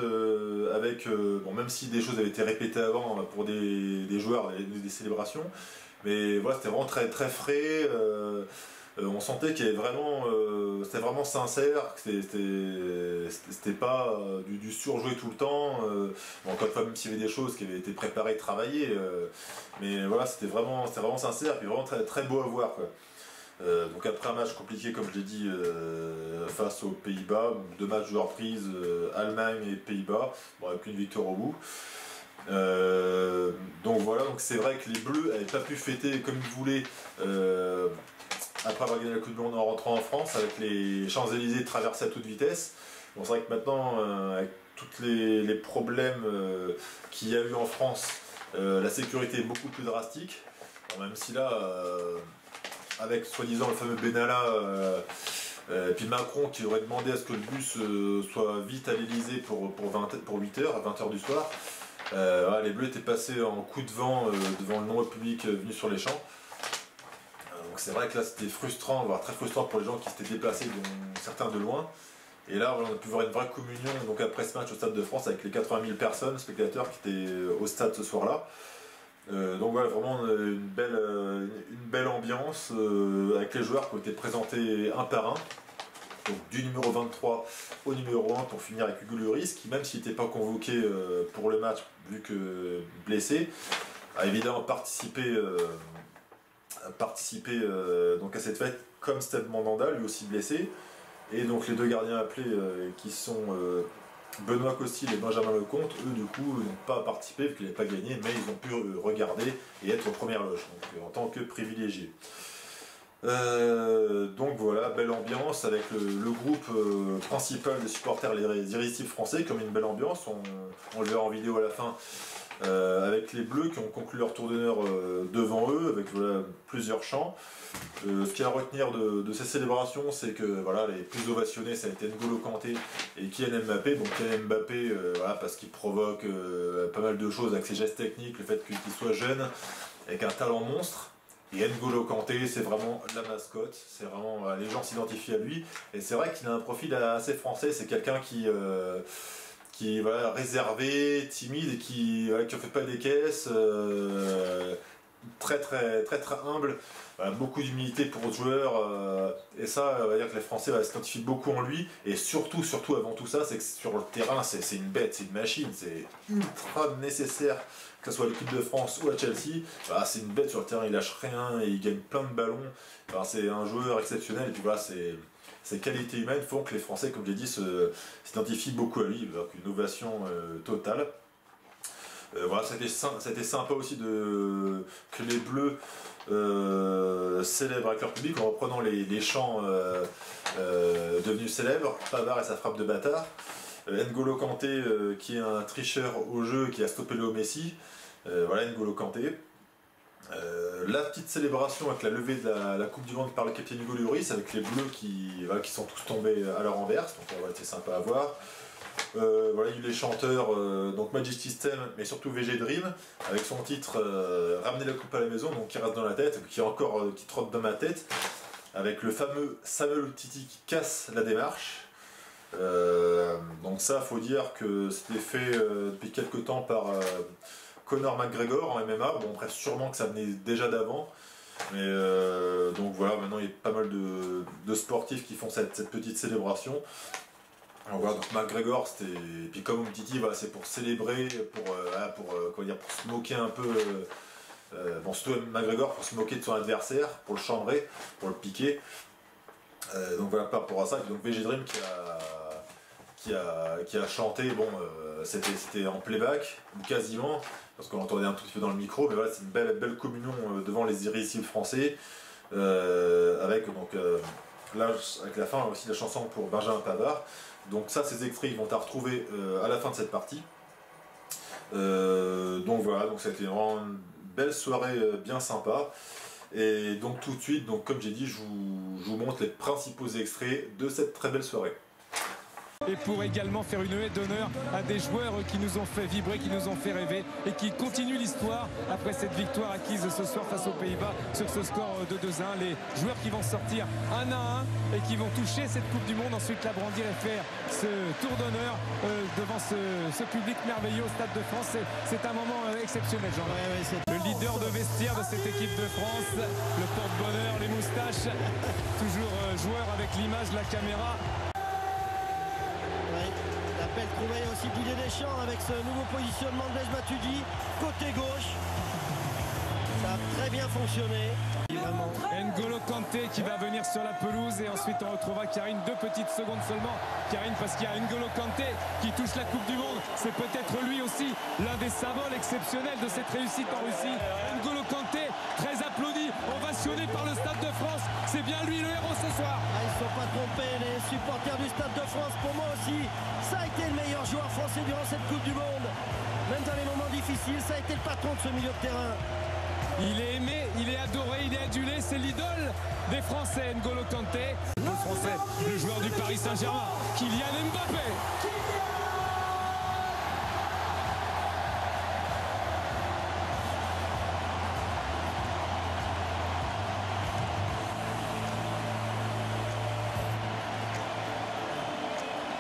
avec, bon, même si des choses avaient été répétées avant pour des joueurs, des célébrations, mais voilà, c'était vraiment très, très frais. On sentait qu'il y avait vraiment, c'était vraiment sincère, que c'était pas du surjoué tout le temps. Bon, encore une fois, même s'il y avait des choses qui avaient été préparées, travaillées, mais voilà, c'était vraiment sincère, et vraiment très, très beau à voir, quoi. Donc après un match compliqué, comme je l'ai dit, face aux Pays-Bas, 2 matchs de reprise, Allemagne et Pays-Bas, bon, avec une victoire au bout. Donc voilà, donc c'est vrai que les Bleus n'avaient pas pu fêter comme ils voulaient après avoir gagné la Coupe du Monde en rentrant en France, avec les Champs-Élysées traversés à toute vitesse. Bon, c'est vrai que maintenant, avec tous les problèmes qu'il y a eu en France, la sécurité est beaucoup plus drastique. Bon, même si là, avec soi-disant le fameux Benalla, et puis Macron qui aurait demandé à ce que le bus soit vite à l'Elysée pour 8h, à 20h du soir. Les Bleus étaient passés en coup de vent devant le nombreux public venu sur les champs. Donc c'est vrai que là c'était frustrant, voire très frustrant pour les gens qui s'étaient déplacés, dont certains de loin. Et là on a pu voir une vraie communion donc après ce match au Stade de France avec les 80 000 personnes, spectateurs qui étaient au stade ce soir-là. Donc voilà, vraiment une belle ambiance avec les joueurs qui ont été présentés un par un. Donc du numéro 23 au numéro 1 pour finir avec Hugo Lloris, qui même s'il n'était pas convoqué pour le match vu que blessé, a évidemment participé donc à cette fête, comme Steve Mandanda, lui aussi blessé. Et donc les 2 gardiens appelés qui sont Benoît Costil et Benjamin Lecomte, eux du coup n'ont pas participé vu qu'ils n'avaient pas gagné, mais ils ont pu regarder et être aux premières loges, donc en tant que privilégiés. Donc voilà, belle ambiance avec le groupe principal des supporters, les irrésistibles français, comme une belle ambiance. On le verra en vidéo à la fin, avec les Bleus qui ont conclu leur tour d'honneur devant eux, avec voilà, plusieurs chants. Ce qu'il y a à retenir de ces célébrations, c'est que voilà, les plus ovationnés, ça a été N'Golo Kanté et Kylian Mbappé. Donc Kylian Mbappé, voilà, parce qu'il provoque pas mal de choses avec ses gestes techniques, le fait qu'il soit jeune, avec un talent monstre. Et N'Golo Kanté, c'est vraiment la mascotte, c'est vraiment, les gens s'identifient à lui. Et c'est vrai qu'il a un profil assez français, c'est quelqu'un qui voilà, réservé, timide et qui ne fait pas des caisses, très humble, beaucoup d'humilité pour le joueur, et ça, on va dire que les Français s'identifient beaucoup en lui, et surtout avant tout ça, c'est que sur le terrain, c'est une bête, c'est une machine, c'est ultra nécessaire, que ce soit à l'équipe de France ou à Chelsea, c'est une bête sur le terrain, il lâche rien, et il gagne plein de ballons, c'est un joueur exceptionnel, et puis voilà, ces qualités humaines font que les Français, comme j'ai dit, s'identifient beaucoup à lui, donc une ovation totale. Voilà, c'était sympa aussi que les Bleus célèbrent avec leur public en reprenant les chants devenus célèbres, Pavard et sa frappe de bâtard, N'Golo Kanté qui est un tricheur au jeu qui a stoppé Léo Messi, voilà N'Golo Kanté. La petite célébration avec la levée de la Coupe du Monde par le capitaine Hugo Lloris, avec les Bleus qui sont tous tombés à leur renverse, donc voilà, c'est sympa à voir. Voilà, il y a eu les chanteurs, donc Magic System, mais surtout VG Dream, avec son titre Ramener la coupe à la maison, donc qui reste dans la tête, qui trotte dans ma tête, avec le fameux Samuel Umtiti qui casse la démarche. Donc ça, faut dire que c'était fait depuis quelques temps par Conor McGregor en MMA. Bon, bref, sûrement que ça venait déjà d'avant. Mais donc voilà, maintenant il y a pas mal de sportifs qui font cette petite célébration. Alors voilà, donc McGregor, c'était. Puis comme Umtiti, voilà, c'est pour célébrer, pour se moquer un peu. Bon, surtout McGregor pour se moquer de son adversaire, pour le chambrer, pour le piquer. Donc voilà, par rapport à ça. Donc VG Dream qui a chanté, bon, c'était en playback, ou quasiment, parce qu'on l'entendait un tout petit peu dans le micro, mais voilà, c'est une belle communion devant les irrésistibles français, avec donc avec la fin aussi la chanson pour Benjamin Pavard. Donc ça, ces extraits, ils vont à retrouver à la fin de cette partie. Donc voilà, donc c'était vraiment une belle soirée bien sympa. Et donc tout de suite, donc comme j'ai dit, je vous montre les principaux extraits de cette très belle soirée. et pour également faire une haie d'honneur à des joueurs qui nous ont fait vibrer, qui nous ont fait rêver et qui continuent l'histoire après cette victoire acquise ce soir face aux Pays-Bas sur ce score de 2-1. Les joueurs qui vont sortir 1-1 et qui vont toucher cette Coupe du Monde, ensuite la brandir et faire ce tour d'honneur devant ce public merveilleux au Stade de France. C'est un moment exceptionnel, Jean. Le leader de vestiaire de cette équipe de France, le porte-bonheur, les moustaches, toujours joueur avec l'image, la caméra. Belle trouvaille aussi Didier Deschamps avec ce nouveau positionnement de Blaise Matuidi, côté gauche. Ça a très bien fonctionné. N'Golo Kanté qui va venir sur la pelouse et ensuite on retrouvera Karine 2 petites secondes seulement. Karine, parce qu'il y a N'Golo Kanté qui touche la Coupe du Monde. C'est peut-être lui aussi l'un des symboles exceptionnels de cette réussite en Russie. N'Golo Kanté, très applaudi, ovationné par le Stade de France. C'est bien lui le héros ce soir. Ils ne sont pas trompés les supporters du Stade de France. Pour moi aussi, ça a été le meilleur joueur français durant cette Coupe du Monde. Même dans les moments difficiles, ça a été le patron de ce milieu de terrain. Il est aimé, il est adoré, il est adulé, c'est l'idole des Français, N'Golo Kanté. Le Français, le joueur du Paris Saint-Germain, Kylian Mbappé.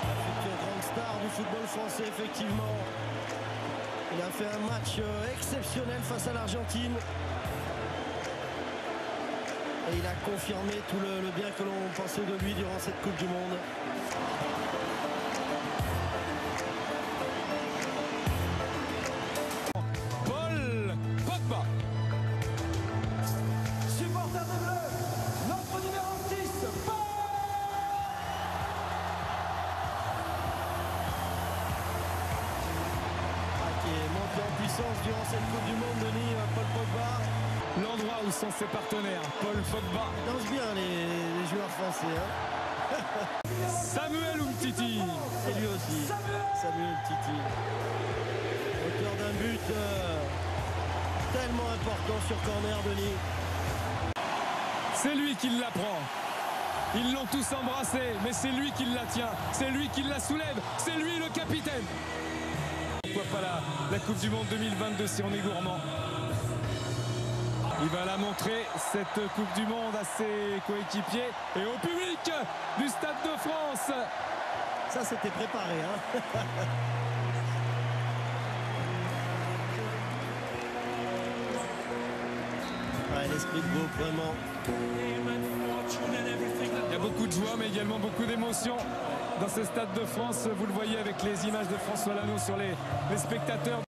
La future grande star du football français, effectivement. Il a fait un match exceptionnel face à l'Argentine. Et il a confirmé tout le bien que l'on pensait de lui durant cette Coupe du Monde. Paul Pogba. Supporter des Bleus, notre numéro 6, Paul. Qui est monté en puissance durant cette Coupe du Monde, Denis, Paul Pogba. L'endroit où sont ses partenaires, Paul Pogba. Il danse bien les joueurs français. Hein. Samuel Umtiti. Et lui aussi, Samuel Umtiti. Auteur d'un but tellement important sur corner, Denis. C'est lui qui la prend. Ils l'ont tous embrassé, mais c'est lui qui la tient. C'est lui qui la soulève. C'est lui le capitaine. Pourquoi pas la Coupe du Monde 2022 si on est gourmand. Il va la montrer, cette Coupe du Monde, à ses coéquipiers et au public du Stade de France. Ça, c'était préparé. Hein. Ouais, l'esprit de groupe, vraiment. Il y a beaucoup de joie, mais également beaucoup d'émotion dans ce Stade de France. Vous le voyez avec les images de François Lano sur les spectateurs.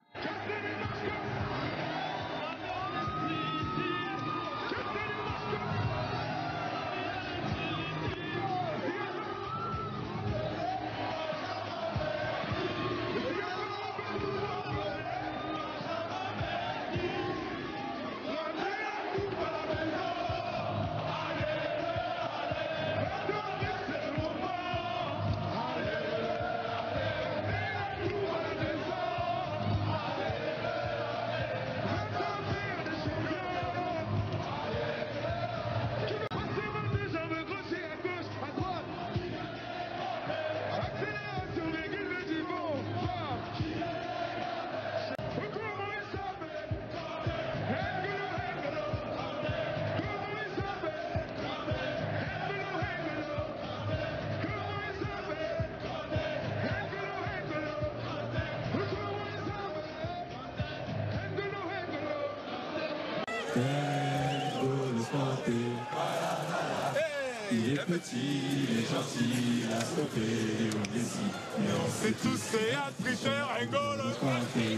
Il est petit, il est gentil, il a stoppé Léo Messi. Mais on sait tous c'est un tricheur, N'Golo Kanté.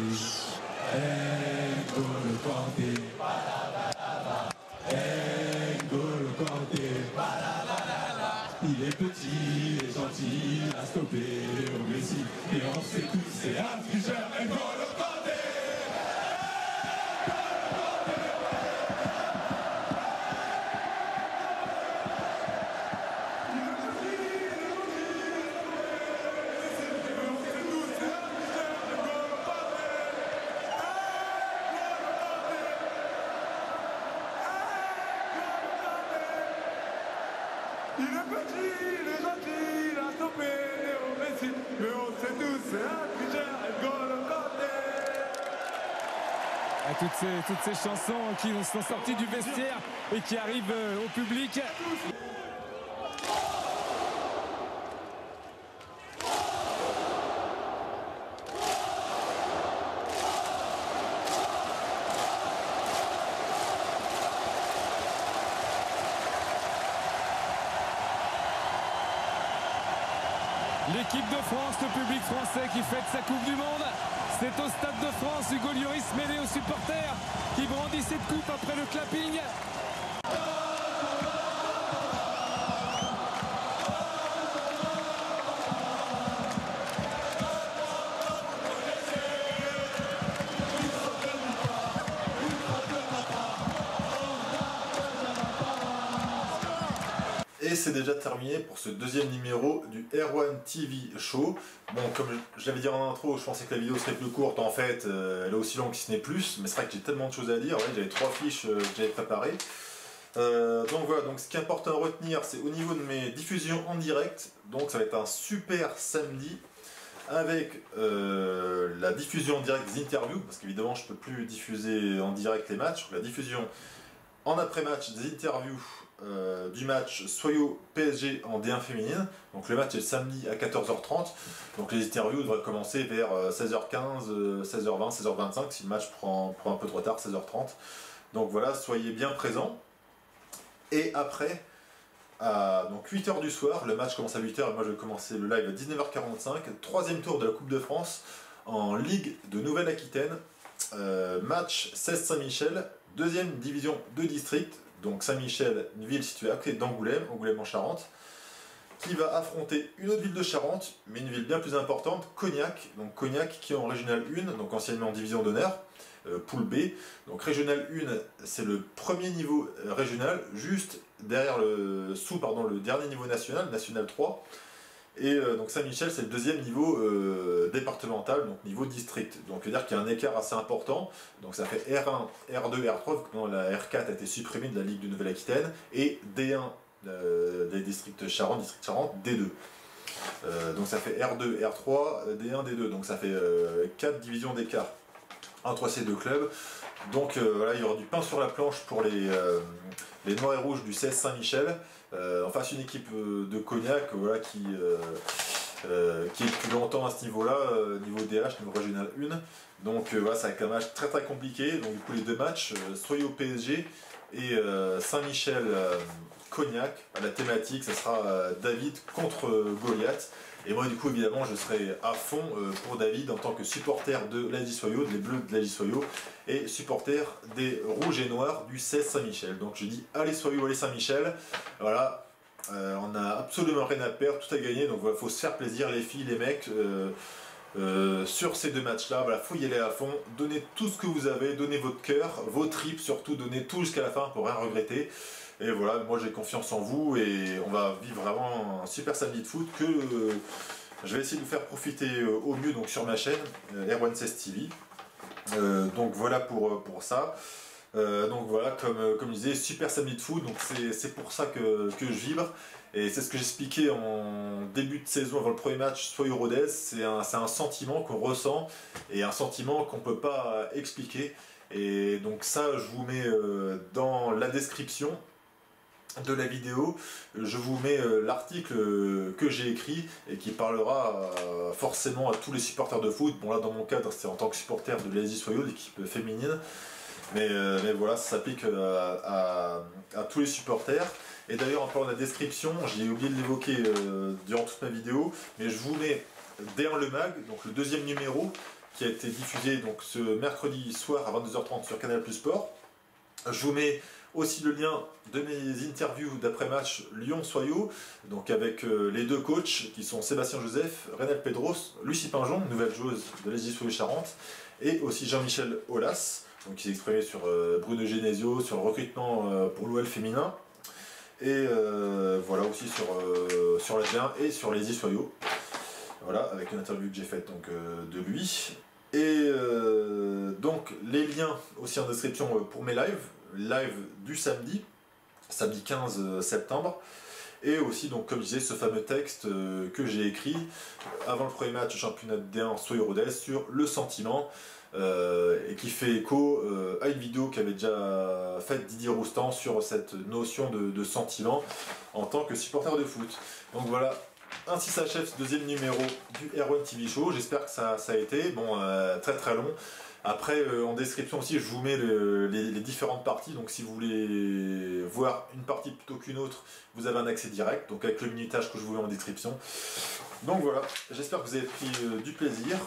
N'Golo Kanté. N'Golo Kanté. Il est petit, il est gentil, il a stoppé Léo Messi. Et on sait tous c'est un tricheur, N'Golo Kanté. Il est petit, il est gentil, il a stoppé Léo Messi. Mais on sait tous, c'est un tricheur, et N'Golo Kanté. Toutes ces chansons qui sont sorties du vestiaire et qui arrivent au public. L'équipe de France, le public français qui fête sa Coupe du Monde. C'est au Stade de France, Hugo Lloris mêlé aux supporters qui brandit cette coupe après le clapping. Et c'est déjà terminé pour ce deuxième numéro du R1 TV Show. Bon, comme je l'avais dit en intro, je pensais que la vidéo serait plus courte. En fait, elle est aussi longue si ce n'est plus. Mais c'est vrai que j'ai tellement de choses à dire. Ouais, j'avais 3 fiches que j'avais préparées. Donc voilà, donc ce qui est important à retenir, c'est au niveau de mes diffusions en direct. Donc ça va être un super samedi avec la diffusion en direct des interviews. Parce qu'évidemment, je ne peux plus diffuser en direct les matchs. La diffusion en après-match des interviews du match Soyo PSG en D1 féminine. Donc le match est samedi à 14h30. Donc les interviews devraient commencer vers 16h15, 16h20, 16h25 si le match prend un peu de retard, 16h30. Donc voilà, soyez bien présents. Et après, donc 8h du soir, le match commence à 8h et moi je vais commencer le live à 19h45. Troisième tour de la Coupe de France en Ligue de Nouvelle-Aquitaine. Match 16 Saint-Michel, deuxième division de district. Donc Saint-Michel, une ville située à côté d'Angoulême, Angoulême en Charente, qui va affronter une autre ville de Charente, mais une ville bien plus importante, Cognac. Donc Cognac qui est en Régional 1, donc anciennement en division d'honneur, poule B. Donc Régional 1, c'est le premier niveau régional, juste derrière le dernier niveau national, National 3. Et donc Saint-Michel, c'est le deuxième niveau départemental, donc niveau district. Donc c'est-à-dire qu'il y a un écart assez important. Donc ça fait R1, R2, R3, quand la R4 a été supprimée de la Ligue de Nouvelle-Aquitaine, et D1 des districts Charente, district Charente, D2. Donc ça fait R2, R3, D1, D2. Donc ça fait 4 divisions d'écart entre ces deux clubs. Donc voilà, il y aura du pain sur la planche pour les Noirs et Rouges du 16 Saint-Michel. En face une équipe de Cognac voilà, qui est depuis longtemps à ce niveau-là, niveau DH, niveau régional 1. Donc voilà, ça va être un match très très compliqué. Donc du coup les deux matchs, Soyo PSG et Saint-Michel Cognac. La thématique, ça sera David contre Goliath. Et moi du coup évidemment je serai à fond pour David en tant que supporter de l'AJ Soyo, des Bleus de l'AJ Soyo, et supporter des Rouges et Noirs du 16 Saint-Michel. Donc je dis allez Soyo, allez Saint-Michel, voilà, on n'a absolument rien à perdre, tout à gagner, donc voilà, faut se faire plaisir les filles, les mecs, sur ces deux matchs-là, voilà, faut y aller à fond, donnez tout ce que vous avez, donnez votre cœur, vos tripes surtout, donnez tout jusqu'à la fin pour rien regretter. Et voilà, moi j'ai confiance en vous et on va vivre vraiment un super samedi de foot que je vais essayer de vous faire profiter au mieux donc sur ma chaîne R1 16 TV. Donc voilà pour ça. Donc voilà, comme je disais, super samedi de foot, donc c'est pour ça que je vibre. Et c'est ce que j'expliquais en début de saison avant le premier match Soyo Rodez, c'est un sentiment qu'on ressent et un sentiment qu'on ne peut pas expliquer. Et donc ça, je vous mets dans la description de la vidéo, je vous mets l'article que j'ai écrit et qui parlera forcément à tous les supporters de foot. Bon là dans mon cadre c'est en tant que supporter de l'AJ Soyo, l'équipe féminine, mais voilà, ça s'applique à tous les supporters. Et d'ailleurs en parlant de la description, j'ai oublié de l'évoquer durant toute ma vidéo, mais je vous mets derrière le mag, donc le deuxième numéro qui a été diffusé donc ce mercredi soir à 22h30 sur Canal+ Sport. Je vous mets aussi le lien de mes interviews d'après-match Lyon-Soyo, donc avec les deux coachs qui sont Sébastien Joseph, Renel Pedros, Lucie Pinjon, nouvelle joueuse de l'AJ Soyo Charente, et aussi Jean-Michel Aulas, donc qui s'est exprimé sur Bruno Genesio, sur le recrutement pour l'OL féminin, et voilà aussi sur la G1 et sur l'AJ Soyo. Voilà, avec une interview que j'ai faite donc de lui. Et donc les liens aussi en description pour mes lives du samedi 15 septembre. Et aussi, donc, comme je disais, ce fameux texte que j'ai écrit avant le premier match du championnat de D1 Soyo Rodez sur le sentiment, et qui fait écho à une vidéo qu'avait déjà faite Didier Roustan sur cette notion de sentiment en tant que supporter de foot. Donc voilà, ainsi s'achève ce deuxième numéro du R1 TV Show. J'espère que ça a été bon, très très long. Après, en description aussi, je vous mets les différentes parties. Donc si vous voulez voir une partie plutôt qu'une autre, vous avez un accès direct, donc avec le minutage que je vous mets en description. Donc voilà, j'espère que vous avez pris du plaisir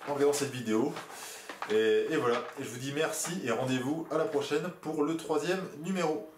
en regardant cette vidéo. Et voilà, et je vous dis merci et rendez-vous à la prochaine pour le 3e numéro.